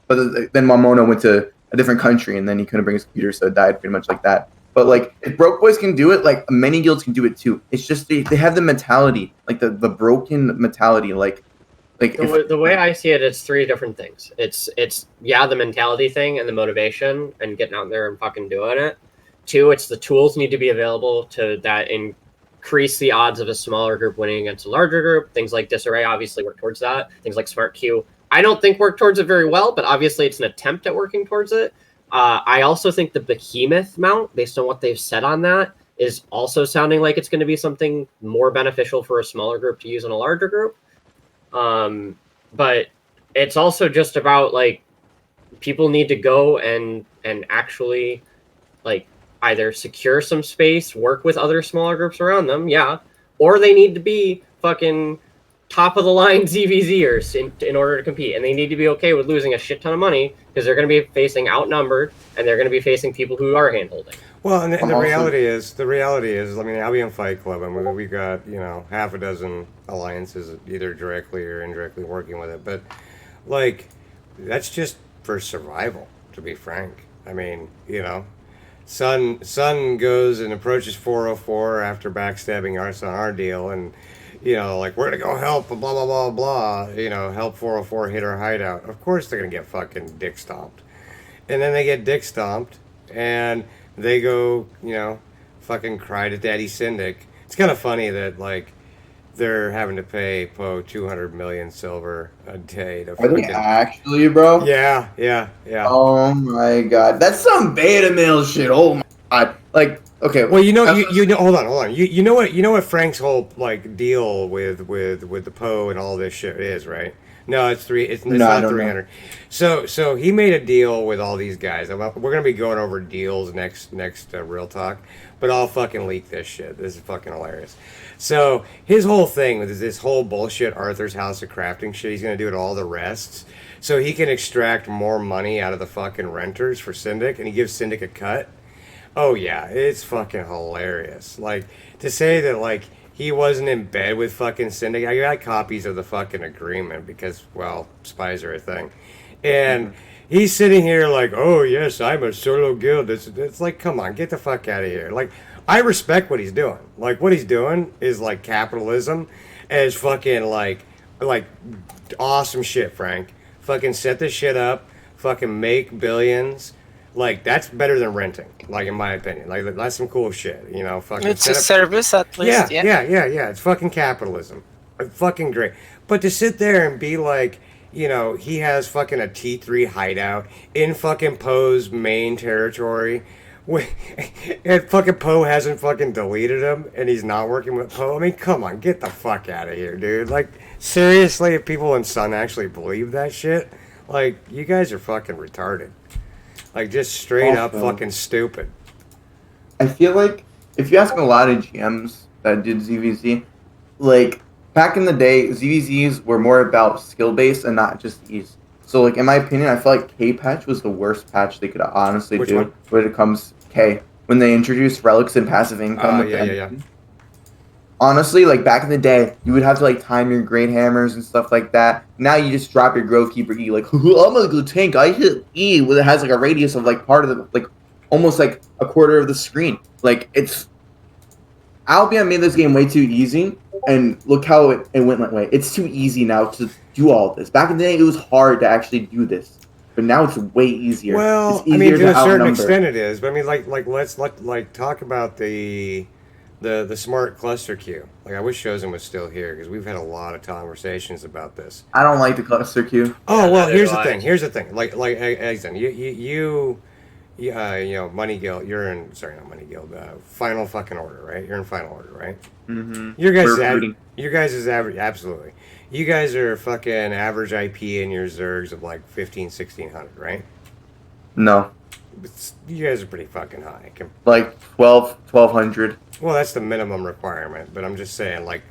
But then Mamono went to a different country and then he couldn't bring his computer, so it died pretty much like that. But like if Broke Boys can do it, like many guilds can do it too. It's just they have the mentality, like the broken mentality, like the way I see it, it's 3 different things. It's the mentality thing and the motivation and getting out there and fucking doing it. 2, it's the tools need to be available to that increase the odds of a smaller group winning against a larger group. Things like Disarray obviously work towards that. Things like Smart Q, I don't think work towards it very well, but obviously it's an attempt at working towards it. I also think the Behemoth mount, based on what they've said on that, is also sounding like it's going to be something more beneficial for a smaller group to use in a larger group. But it's also just about like people need to go and actually like either secure some space, work with other smaller groups around them, yeah, or they need to be fucking top of the line ZVZers in order to compete, and they need to be okay with losing a shit ton of money because they're going to be facing outnumbered and they're going to be facing people who are handholding. Well, and the Also- reality is, I mean, Albion Fight Club, and we've got, you know, half a dozen alliances either directly or indirectly working with it. But, like, that's just for survival, to be frank. I mean, you know, Sun goes and approaches 404 after backstabbing us on our deal, and, you know, like, we're going to go help, blah, blah, blah, blah, you know, help 404 hit our hideout. Of course they're going to get fucking dick stomped. And then they get dick stomped, and they go, you know, fucking cry to Daddy Syndic. It's kind of funny that, like, they're having to pay Poe 200 million silver a day to Are they fucking... actually, bro? Yeah. Oh my god, that's some beta male shit. Oh my god, like okay. Well, you know, hold on. You know what Frank's whole like deal with the Poe and all this shit is, right? No, it's No, I not don't 300. So he made a deal with all these guys. We're gonna be going over deals next Real Talk, but I'll fucking leak this shit. This is fucking hilarious. So his whole thing with this whole bullshit Arthur's House of Crafting shit, he's gonna do it all the rests, so he can extract more money out of the fucking renters for Syndic, and he gives Syndic a cut. Oh yeah, it's fucking hilarious. Like, to say that like he wasn't in bed with fucking Syndic. I got copies of the fucking agreement because, well, spies are a thing. And he's sitting here like, oh yes, I'm a solo guild. It's like, come on, get the fuck out of here. Like, I respect what he's doing. Like, what he's doing is like capitalism as fucking like awesome shit, Frank. Fucking set this shit up, fucking make billions. Like, that's better than renting, like, in my opinion. Like, that's some cool shit, you know? Fucking It's a set up- service at least. Yeah. yeah. It's fucking capitalism. Fucking great. But to sit there and be like, you know, he has fucking a T3 hideout in fucking Poe's main territory, and fucking Poe hasn't fucking deleted him, and he's not working with Poe. I mean, come on, get the fuck out of here, dude. Like, seriously, if people in Sun actually believe that shit, like, you guys are fucking retarded. Like, just straight up Also- fucking stupid. I feel like if you ask a lot of GMs that did ZVZ, like back in the day, ZVZs were more about skill based and not just ease. So, like in my opinion, I feel like K patch was the worst patch they could honestly Which do one? when it comes K when they introduced relics and passive income. with the yeah. NPC. Honestly, like back in the day, you would have to like time your great hammers and stuff like that. Now you just drop your Grove Keeper E, like I'm gonna go tank. I hit E, where it has like a radius of like part of the like almost like a quarter of the screen. Like it's Albion made this game way too easy, and look how it went that way. It's too easy now to do all this. Back in the day, it was hard to actually do this, but now it's way easier. Well, it's I mean, to a certain outnumber. extent it is. But I mean, let's talk about the smart cluster queue. Like, I wish Chosen was still here because we've had a lot of conversations about this. I don't like the cluster queue. Oh Yeah, well, neither here's do the I. thing. Here's the thing. Like Exen, you know, Money Guild. You're in. Sorry, not Money Guild. Final fucking order, right? You're in final order, right? Mm-hmm. Your guys' We're recruiting. your guys' is average. Absolutely. You guys are fucking average IP in your Zergs of like 1600, right? No, You guys are pretty fucking high. like 1200. Well, that's the minimum requirement, but I'm just saying, like,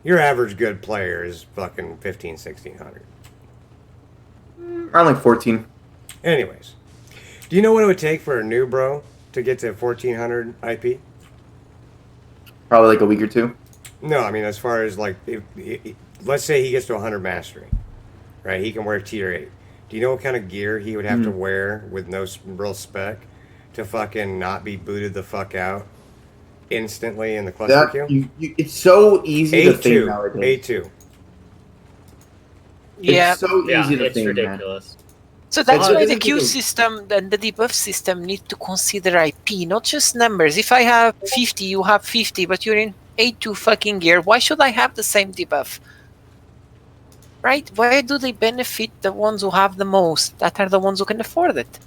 your average good player is fucking 1600. Around like 14. Anyways, do you know what it would take for a new bro to get to 1400 IP? Probably like a week or two. No, I mean, as far as, like, if let's say he gets to 100 mastery, right? He can wear tier 8. Do you know what kind of gear he would have to wear with no real spec to fucking not be booted the fuck out instantly in the cluster queue? It's so easy to think A2. nowadays. A2. Yeah. It's so Yeah, easy to it's think, man. ridiculous. So that's Well, why this the is queue because- system and the debuff system need to consider IP, not just numbers. If I have 50, you have 50, but you're in A2 fucking gear, why should I have the same debuff? Right? Why do they benefit the ones who have the most? That are the ones who can afford it.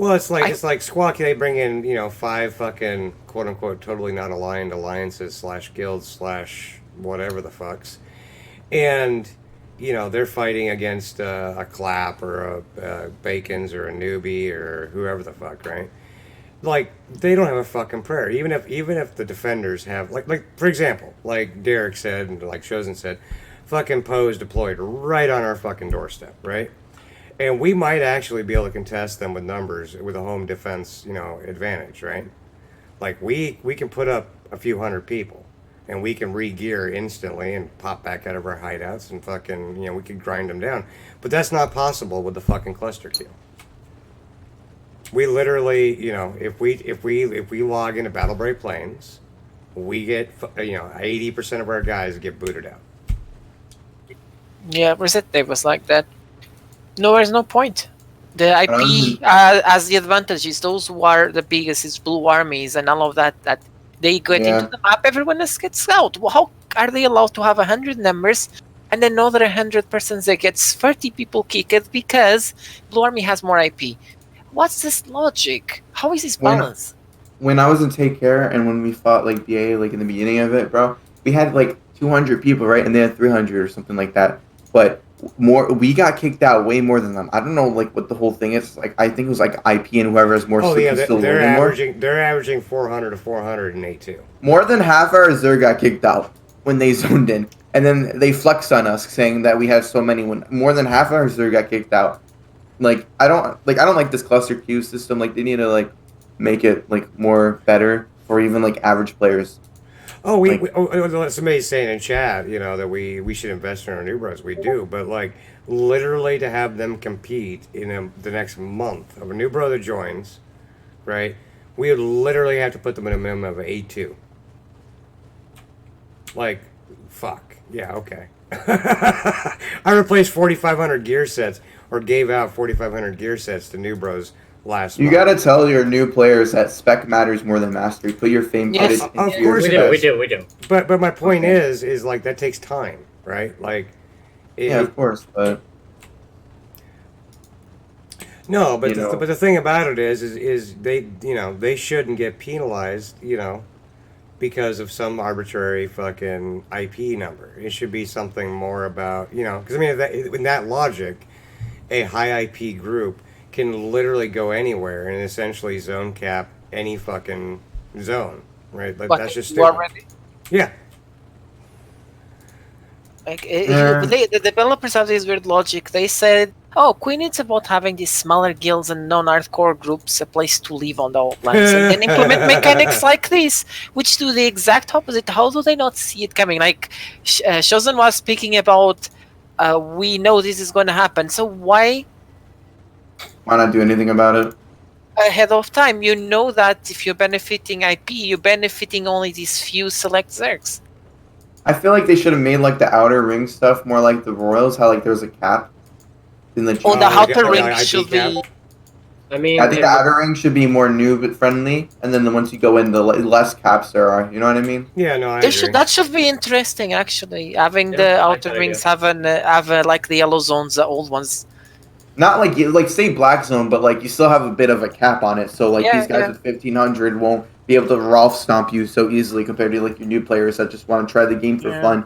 Well, it's like Squawk. They bring in 5 fucking quote unquote totally not aligned alliances / guilds / whatever the fucks, and they're fighting against a Clap or a Bacons or a Newbie or whoever the fuck, right? Like they don't have a fucking prayer. Even if the defenders have like for example, like Derek said and like Chosen said, fucking Poe's deployed right on our fucking doorstep, right? And we might actually be able to contest them with numbers with a home defense, advantage, right? Like we can put up a few hundred people, and we can re-gear instantly and pop back out of our hideouts and fucking, we could grind them down. But that's not possible with the fucking cluster queue. We literally, if we log into Battle Brave Plains, we get 80% of our guys get booted out. Yeah, Reset Day was like that. No, there's no point. The IP has the advantages. Those who are the biggest is blue armies and all of that they get into the map. Everyone else gets out. Well, how are they allowed to have 100 numbers and another 100 persons that gets 30 people kicked because blue army has more IP? What's this logic? How is this balance? When I was in Take Care and when we fought like BA like in the beginning of it, bro, we had like 200 people, right? And they had 300 or something like that. But we got kicked out way more than them. I don't know like what the whole thing is. Like I think it was like IP and whoever has more. Oh yeah, they're averaging 400 to 482. More than half our Zerg got kicked out when they zoned in, and then they flexed on us saying that we have so many. When more than half our Zerg got kicked out. Like I don't like this cluster queue system. Like they need to like make it like more better for even like average players. Oh, somebody's saying in chat, that we should invest in our new bros. We do, but like literally to have them compete in the next month of a new bro that joins, right? We would literally have to put them in a minimum of 8-2. Like, fuck. Yeah, okay. I replaced 4,500 gear sets or gave out 4,500 gear sets to new bros last month. You gotta tell your new players that spec matters more than mastery. Put your fame Yes. footage Of into course your it specs. We do. But my point is like that takes time, right? Like, Yeah, of course, but no, but You know. but the thing about it is they they shouldn't get penalized, because of some arbitrary fucking IP number. It should be something more about because I mean in that logic, a high IP group can literally go anywhere and essentially zone cap any fucking zone, right? Like But that's just you stupid. already Yeah. Like the developers have this weird logic. They said, "Oh, Queen, it's about having these smaller guilds and non-hardcore groups a place to live on the outlands, and then implement mechanics like this, which do the exact opposite." How do they not see it coming? Like Shozen was speaking about, we know this is going to happen, so why not do anything about it? ahead of time? You know that if you're benefiting IP, you're benefiting only these few select Zergs. I feel like they should have made like the outer ring stuff more like the Royals, how like there's a cap in the. Oh, the outer yeah, ring IP should cap. be. I mean, I think the outer ring should be more noob friendly, and then once you go in, the less caps there are. You know what I mean? Yeah, no, I They agree. should, that should be interesting, actually. Having Yeah, the I like outer that rings have like the yellow zones, the old ones. Not like say black zone, but like you still have a bit of a cap on it. So like Yeah, these guys yeah. with 1500 won't be able to Rolf stomp you so easily compared to like your new players that just want to try the game for Yeah. fun.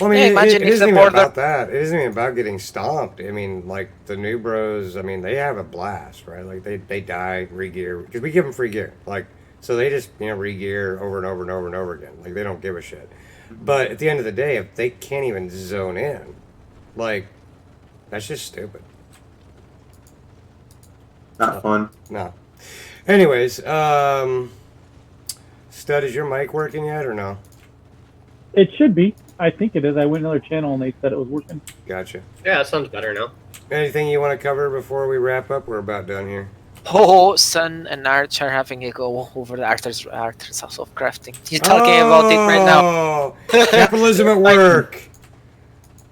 Well, I mean, Yeah, it imagine if isn't the even border- about that. It isn't even about getting stomped. I mean, like the new bros. I mean, they have a blast, right? Like they die, re-gear because we give them free gear. Like so, they just re-gear over and over and over and over again. Like they don't give a shit. But at the end of the day, if they can't even zone in, like that's just stupid. Not fun. No. Anyways, Stud, is your mic working yet or no? It should be. I think it is. I went to another channel and they said it was working. Gotcha. yeah, that sounds better now. Anything you want to cover before we wrap up? We're about done here. Oh, Sun and Arch are having a go over the Arthur's House of Crafting. He's talking about it right now. Oh, capitalism at work.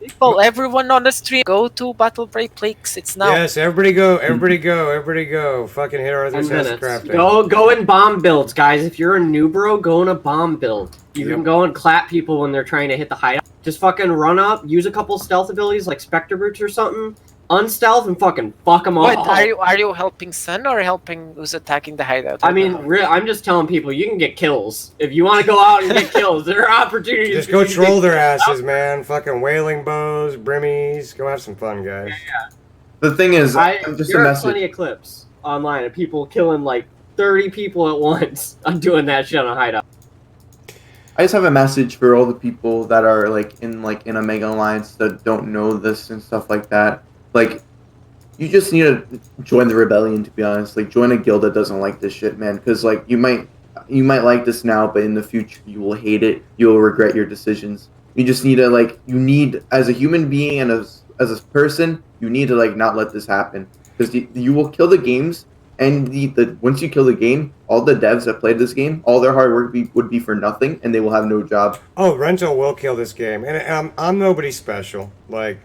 People, everyone on the stream, go to Battle Break Pleaks. It's now. Yes, everybody go, everybody go, everybody go. Fucking hit Arthur's 10 House of minutes. Crafting. Go in bomb builds, guys. If you're a new bro, go in a bomb build. You Yep. can go and clap people when they're trying to hit the hideout. Just fucking run up, use a couple stealth abilities like Spectre Brutes or something. unstealth and fucking fuck them all. What are you helping Sun or helping who's attacking the hideout? I mean, I'm just telling people you can get kills if you want to go out and get kills. There are opportunities. Just for go you to troll get their kills. asses, man. Fucking wailing bows, brimmies. Go have some fun, guys. The thing is, There just a are message. plenty of clips online of people killing like 30 people at once. I'm doing that shit on a hideout. I just have a message for all the people that are like in a Mega Alliance that don't know this and stuff like that. Like, you just need to join the rebellion. To be honest, like, join a guild that doesn't like this shit, man. Because like you might like this now, but in the future you will hate it. You will regret your decisions. You just need to as a human being and as a person, you need to like not let this happen, because you will kill the games. And once you kill the game, all the devs that played this game, all their hard work would be for nothing, and they will have no job. Oh, Rental will kill this game, and I'm nobody special. Like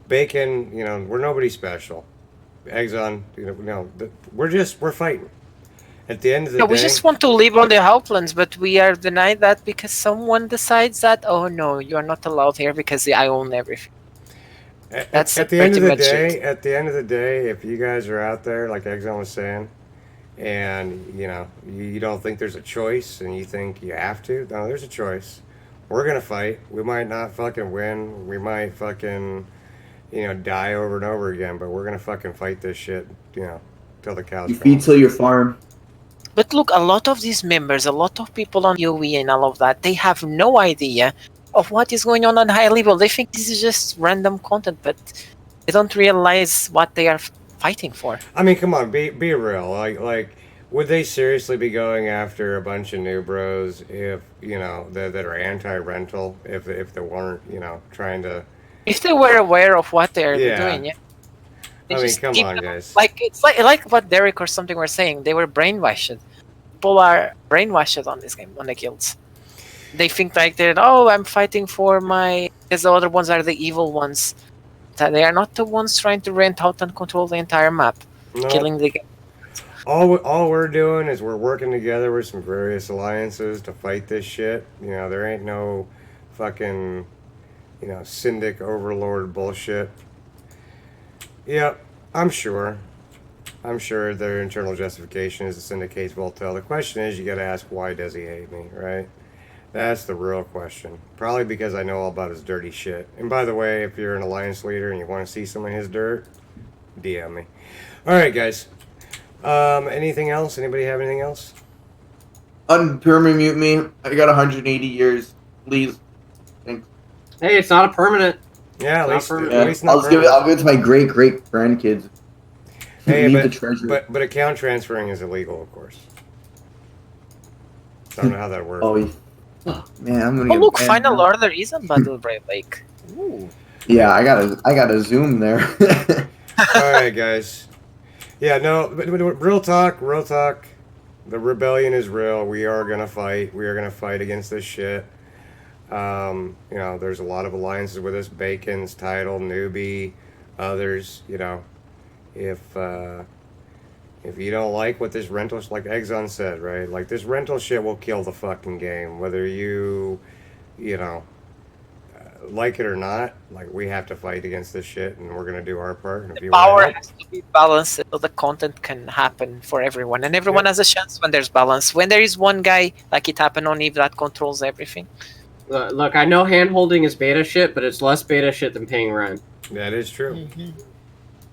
Bacon, we're nobody special. Exxon, we're fighting. At the end of the Yeah, day, we just want to live on the Outlands, but we are denied that because someone decides that, oh no, you are not allowed here because I own everything. That's at the end of pretty the much day. it. At the end of the day, if you guys are out there, like Exxon was saying, and you don't think there's a choice, and you think you have to, no, there's a choice. We're gonna fight. We might not fucking win. We might fucking, die over and over again. But we're gonna fucking fight this shit, till the cows You come feed home. till your farm. But look, a lot of these members, a lot of people on UE and all of that, they have no idea of what is going on high level. They think this is just random content, but they don't realize what they are fighting for. I mean, come on, be real. Like, would they seriously be going after a bunch of new bros if that are anti-rental if they weren't trying to? If they were aware of what they are Yeah. doing, yeah. They I mean, just come keep on, them- guys. It's like what Derek or something were saying. They were brainwashed. People are brainwashed on this game, on the guilds. They think like I'm fighting for because the other ones are the evil ones. That they are not the ones trying to rent out and control the entire map, No, killing the game. all we're doing is we're working together with some various alliances to fight this shit. There ain't no fucking syndic overlord bullshit. Yep, I'm sure their internal justification is the syndicate's Voltel. The question is, you gotta ask, why does he hate me, right? That's the real question. Probably because I know all about his dirty shit. And by the way, if you're an alliance leader and you want to see some of his dirt, DM me. Alright, guys. Anything else? Anybody have anything else? Unpermute me. I got 180 years. Please. Thanks. Hey, it's not a permanent. Yeah, at Not least, permanent. at Yeah, least not I'll give it to my great grandkids. Hey, Need the treasure. but account transferring is illegal, of course. I don't know how that works. Oh, man, I'm gonna Oh get look, banned Final now. Order is on Battle Brave Lake. Ooh. Yeah, I gotta zoom there. All right, guys. Yeah, no, but real talk. The rebellion is real. We are gonna fight. We are gonna fight against this shit. There's a lot of alliances with us. Bacon's Title, Newbie, others. If you don't like what this rental, like Exxon said, right? Like, this rental shit will kill the fucking game, whether you like it or not. Like, we have to fight against this shit, and we're gonna do our part. And if you Power want has to be balanced so the content can happen for everyone, and everyone has a chance when there's balance. When there is one guy, like it happened on Eve, that controls everything. Look, I know hand holding is beta shit, but it's less beta shit than paying rent. that is true.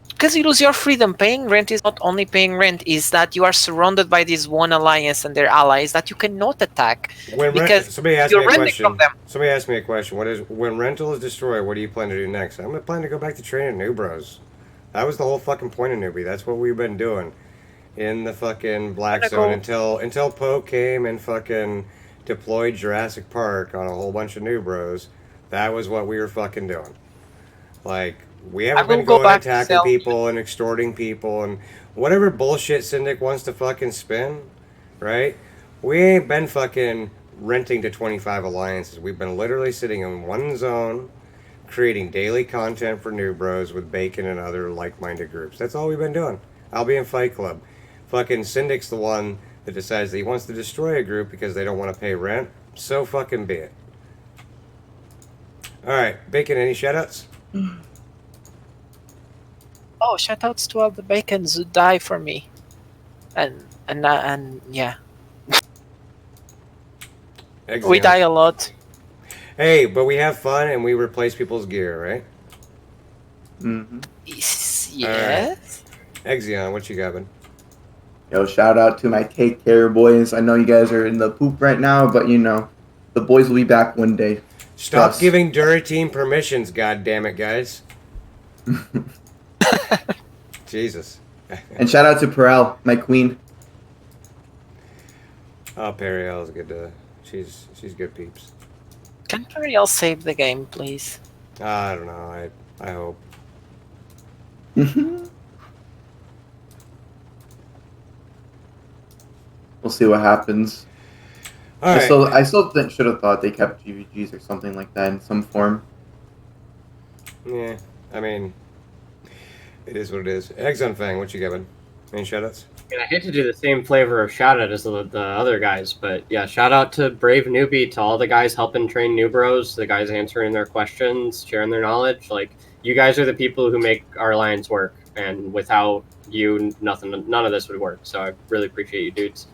Because you lose your freedom. Paying rent is not only paying rent, is that you are surrounded by this one alliance and their allies that you cannot attack. Because Somebody asked me you're a renting question. from them. Somebody asked me a question. When rental is destroyed, what do you plan to do next? I'm gonna plan to go back to training new bros. That was the whole fucking point of Newbie. That's what we've been doing in the fucking Black Gonna Zone go- until Poke came and fucking deployed Jurassic Park on a whole bunch of new bros. That was what we were fucking doing. Like, we I haven't will been go going back to attacking sell- people and extorting people and whatever bullshit Syndic wants to fucking spin, right? We ain't been fucking renting to 25 alliances. We've been literally sitting in one zone, creating daily content for new bros with Bacon and other like-minded groups. That's all we've been doing. I'll be in Fight Club. Fucking Syndic's the one that decides that he wants to destroy a group because they don't want to pay rent. So fucking be it. Alright, Bacon, any shoutouts? Oh, shoutouts to all the bacons who die for me. And yeah, we Exeon. die a lot. Hey, but we have fun and we replace people's gear, right? Hmm. Yes. Exeon, what you got, man? Yo, shout out to my Take Care boys. I know you guys are in the poop right now, but you know, the boys will be back one day. Stop Trust. giving Dura Team permissions, god damn it, guys. Jesus. And shout out to Pearl, my queen. Oh, Periel is good. She's good peeps. Can Periel save the game, please? I don't know. I hope. We'll see what happens. All right. I still should have thought they kept GVGs or something like that in some form. Yeah. I mean, it is what it is. Eggs on Fang, what you got, man? Any shoutouts? And I hate to do the same flavor of shout out as the other guys, but yeah, shout out to Brave Newbie, to all the guys helping train new bros, the guys answering their questions, sharing their knowledge. Like, you guys are the people who make our alliance work, and without you, none of this would work. So I really appreciate you dudes.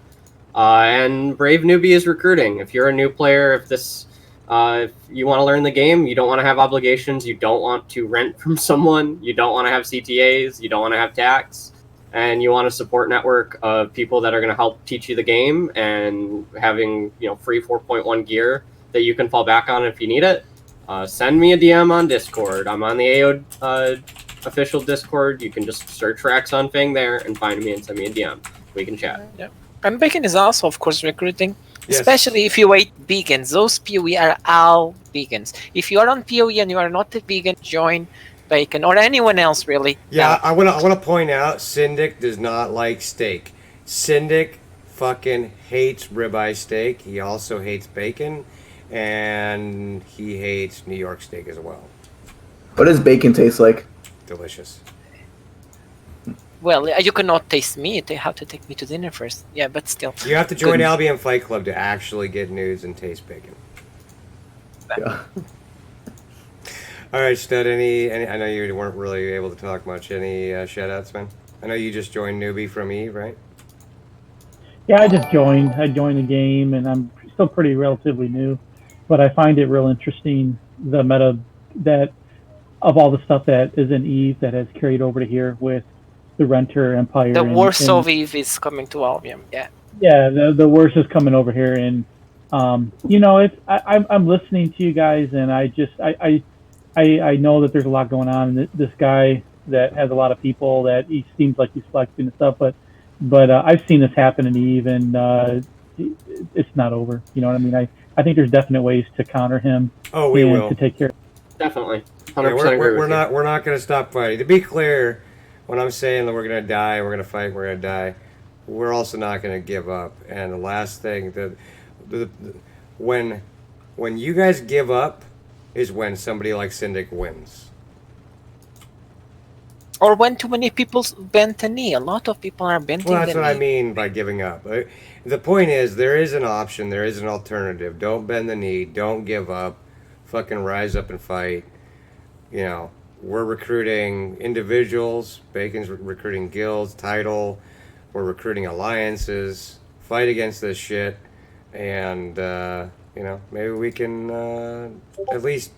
And Brave Newbie is recruiting. If you're a new player, if you want to learn the game, you don't want to have obligations, you don't want to rent from someone, you don't want to have CTAs, you don't want to have tax, and you want a support network of people that are going to help teach you the game and having free 4.1 gear that you can fall back on if you need it, send me a DM on Discord. I'm on the AO official Discord. You can just search for X on Fang there and find me and send me a DM. We can chat. Yeah. And Bacon is also, of course, recruiting. Yes. Especially if you wait vegans. Those PoE are all vegans. If you are on PoE and you are not a vegan, join Bacon or anyone else really. Yeah, I want to point out, Syndic does not like steak. Syndic fucking hates ribeye steak. He also hates bacon, and he hates New York steak as well. What does bacon taste like? Delicious. Well, you cannot taste me. They have to take me to dinner first. Yeah, but still. You have to join Good. Albion Fight Club to actually get nudes and taste bacon. Yeah. All right, Stud, any I know you weren't really able to talk much. Any shout-outs, man? I know you just joined Newbie from Eve, right? Yeah, I just joined. I joined the game, and I'm still pretty relatively new, but I find it real interesting, the meta that of all the stuff that is in Eve that has carried over to here with the Renter Empire. The and- worst and- of Eve is coming to Albion. Yeah. Yeah, the worst is coming over here, and I'm listening to you guys, and I know that there's a lot going on, and this guy that has a lot of people that he seems like he's flexing and stuff, but I've seen this happen in Eve, and it's not over. You know what I mean? I think there's definite ways to counter him Oh, we and will. to take care. Definitely. 100% Yeah, agree we're with you. not going to stop fighting. To be clear, when I'm saying that we're going to die, we're going to fight, we're going to die, we're also not going to give up. And the last thing that when you guys give up is when somebody like Syndic wins. Or when too many people bent the knee. A lot of people are bending Well, that's the what I knee. mean by giving up. The point is, there is an option, there is an alternative. Don't bend the knee. Don't give up. Fucking rise up and fight. You know, we're recruiting individuals. Bacon's recruiting guilds, title. We're recruiting alliances. Fight against this shit. And, maybe we can at least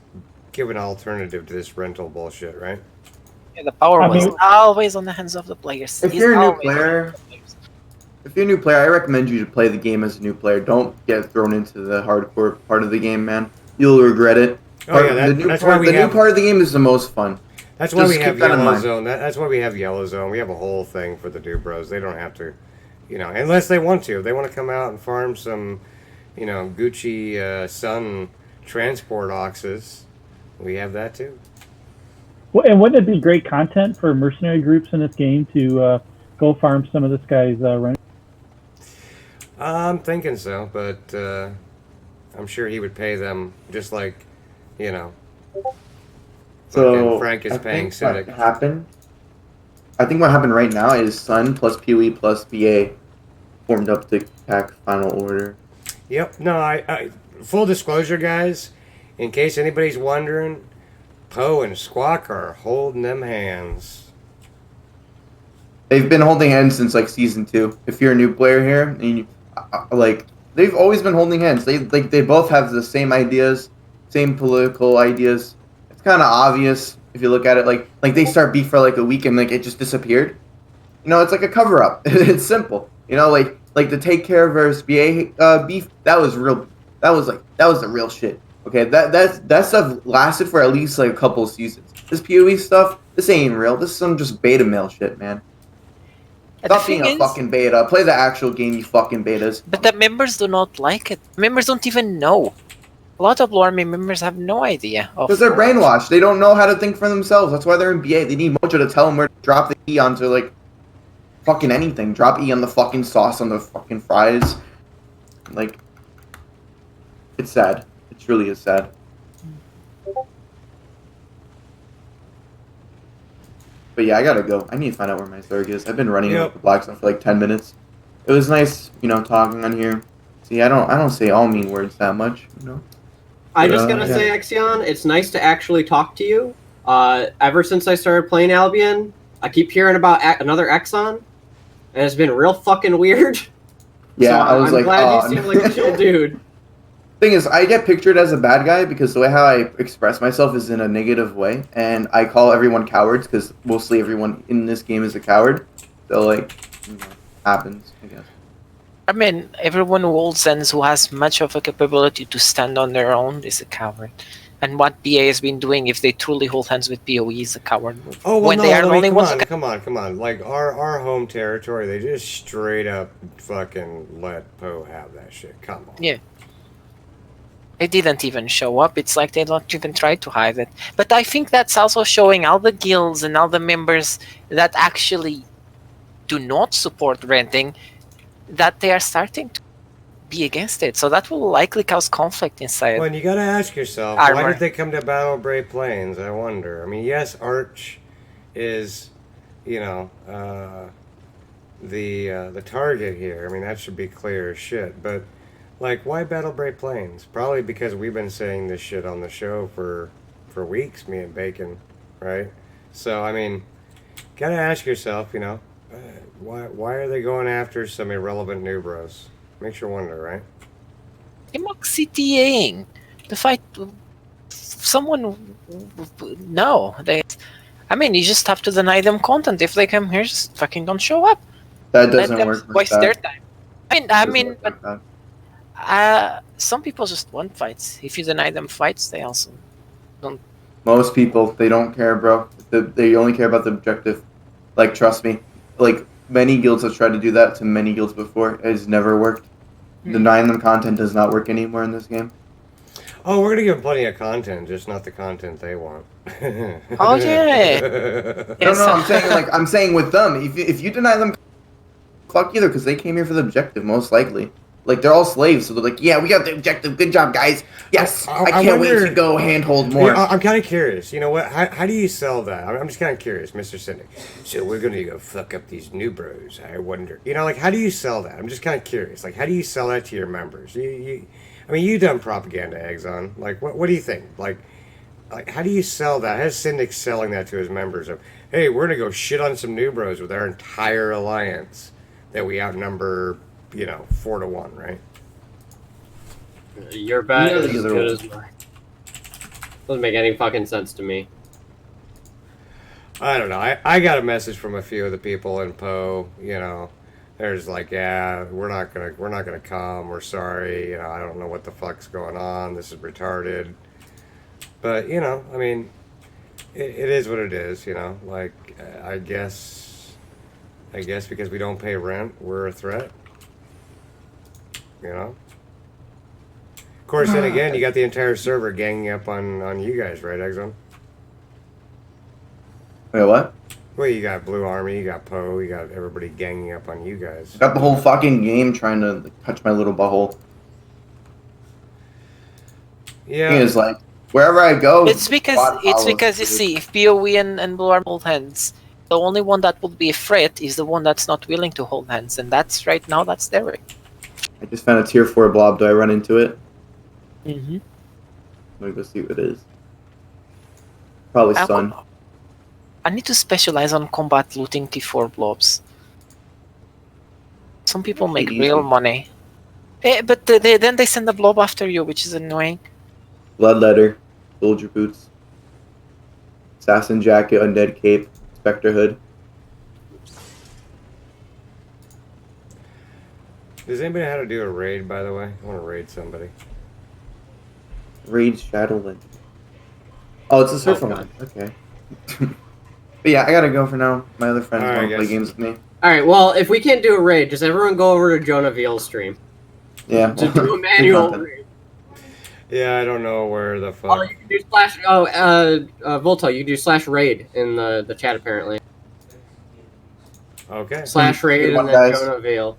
give an alternative to this rental bullshit, right? Yeah, the power I was mean- always on the hands of the players. If It's you're a new always on player- the players. If you're a new player, I recommend you to play the game as a new player. Don't get thrown into the hardcore part of the game, man. You'll regret it. Oh, yeah, the new that's part, why we the new have... part of the game is the most fun. That's why Just we keep have that in Yellow mind. Zone. That's why we have Yellow Zone. We have a whole thing for the new bros. They don't have to, unless they want to. If they want to come out and farm some, Gucci Sun transport oxes, we have that too. Well, and wouldn't it be great content for mercenary groups in this game to go farm some of this guy's rent? I'm thinking so, but I'm sure he would pay them just like, So Frank is I paying think what Syndic. happened. I think what happened right now is Sun plus PoE plus BA formed up the pack final order. Yep. No, I full disclosure, guys, in case anybody's wondering, Poe and Squawk are holding them hands. They've been holding hands since like season 2. If you're a new player here, and you, like they've always been holding hands. They both have the same ideas, same political ideas. It's kind of obvious if you look at it. Like they start beef for like a week and like it just disappeared. You know, it's like a cover up. It's simple. You know, like the Take Care versus BA beef. That was real. That was the real shit. Okay, that stuff lasted for at least like a couple of seasons. This PoE stuff, this ain't real. This is some just beta mail shit, man. And the Stop being thing a is- fucking beta. Play the actual game, you fucking betas. But the members do not like it. Members don't even know. A lot of Blue Army members have no idea. Because they're brainwashed. They don't know how to think for themselves. That's why they're in BA. They need Mojo to tell them where to drop the E onto, like, fucking anything. Drop E on the fucking sauce on the fucking fries. Like, it's sad. It truly is sad. But yeah, I gotta go. I need to find out where my Zerg is. I've been running Yep. with the Blackstone for like 10 minutes. It was nice, you know, talking on here. See, I don't say all mean words that much, you know. I just Yeah. gotta say, Exion, it's nice to actually talk to you. Ever since I started playing Albion, I keep hearing about another Exxon, and it's been real fucking weird. Yeah, So I was I'm like, glad oh. you seem like a chill dude. Thing is, I get pictured as a bad guy because the way how I express myself is in a negative way, and I call everyone cowards because mostly everyone in this game is a coward. So like, you know, happens, I guess. I mean, everyone who holds hands who has much of a capability to stand on their own is a coward. And what BA has been doing, if they truly hold hands with PoE, is a coward move. Oh well, when no, they are the I mean, only come ones on, who come on, come on. Like our home territory, they just straight up fucking let Poe have that shit. Come on. Yeah. They didn't even show up. It's like they don't even try to hide it. But I think that's also showing all the guilds and all the members that actually do not support renting that they are starting to be against it. So that will likely cause conflict inside. Well, and you gotta ask yourself, why Armor. did they come to Battle Brave Plains? I wonder. I mean, yes, Arch is, you know, the target here. I mean, that should be clear as shit. But like, why Battle Brave Plains? Probably because we've been saying this shit on the show for weeks, me and Bacon, right? So I mean, gotta ask yourself, you know, why are they going after some irrelevant new bros? Makes you wonder, right? CTAing the fight. Someone, no, they. I mean, you just have to deny them content. If they come here, just fucking don't show up. That Let doesn't them work. like waste that. their time. I Doesn't mean, work but like that. some people just want fights. If you deny them fights, they also. Most people, they don't care, bro. They only care about the objective. Like, trust me. Like, many guilds have tried to do that to many guilds before. It has never worked. Denying them content does not work anymore in this game. Oh, we're gonna give them plenty of content, just not the content they want. Oh, yeah. No, Yes, no, I'm saying with them. If you deny them, fuck either, because they came here for the objective, most likely. Like, they're all slaves, so they're like, yeah, we got the objective. Good job, guys. Yes, I can't wait wonder- to go handhold Yeah, more. I'm kind of curious. You know what? How do you sell that? I'm just kind of curious, Mr. Cynic. So we're gonna go fuck up these new bros. I wonder. You know, like how do you sell that? I'm just kind of curious. Like, how do you sell that to your members? I mean, you done propaganda, Exxon. Like, what do you think? Like, how do you sell that? How's Cynic selling that to his members? Of, hey, we're gonna go shit on some new bros with our entire alliance that we outnumber, 4-1, right? Your bet Yeah, is as either good way. as mine. Doesn't make any fucking sense to me. I don't know. I got a message from a few of the people in Poe. There's like, yeah, we're not gonna come. We're sorry. I don't know what the fuck's going on. This is retarded. But I mean, it is what it is. Like I guess because we don't pay rent, we're a threat. Of course, then again, you got the entire server ganging up on you guys, right, Exxon? Wait, what? Well, you got Blue Army, you got Poe, you got everybody ganging up on you guys. Got the whole fucking game trying to touch my little butthole. Yeah. Thing is, like, wherever I go, It's because squad follows you me. see, if PoE and Blue Arm hold hands, the only one that would be a threat is the one that's not willing to hold hands, and that's right now that's Derek. I just found a tier 4 blob. Do I run into it? Mm-hmm. Let me go see what it is. Probably stun. I need to specialize on combat looting T4 blobs. Some people make Easy. real money. But then they send a blob after you, which is annoying. Bloodletter, soldier boots, assassin jacket, undead cape, spectre hood. Does anybody know how to do a raid, by the way? I want to raid somebody. Raid Shadowland. Oh, it's a surfer God. one. Okay. But yeah, I gotta go for now. My other friends Alright, want to play guys. games with me. All right. Well, if we can't do a raid, just everyone go over to Jonah Veal's stream Yeah. to do a manual content. raid. Yeah, I don't know where the Oh, fuck. you can do slash. Oh, Volto, you can do slash raid in the chat apparently. Okay. Slash raid Good and one, then guys. Jonah Veal.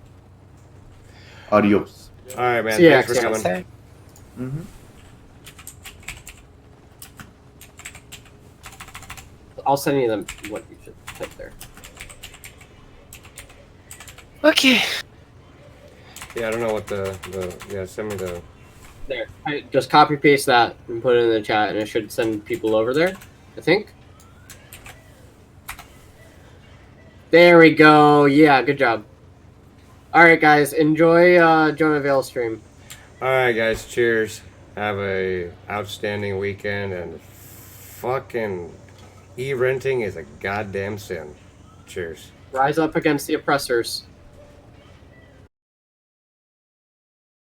Adios. All right, man. See ya, Thanks for Axel. coming. Mm-hmm. I'll send you them what you should type there. Okay. Yeah, I don't know what the yeah. Send me the. There. Just copy paste that and put it in the chat, and it should send people over there. I think. There we go. Yeah, good job. All right, guys, enjoy Jonah Veal's stream. All right, guys. Cheers. Have a outstanding weekend, and fucking e-renting is a goddamn sin. Cheers. Rise up against the oppressors.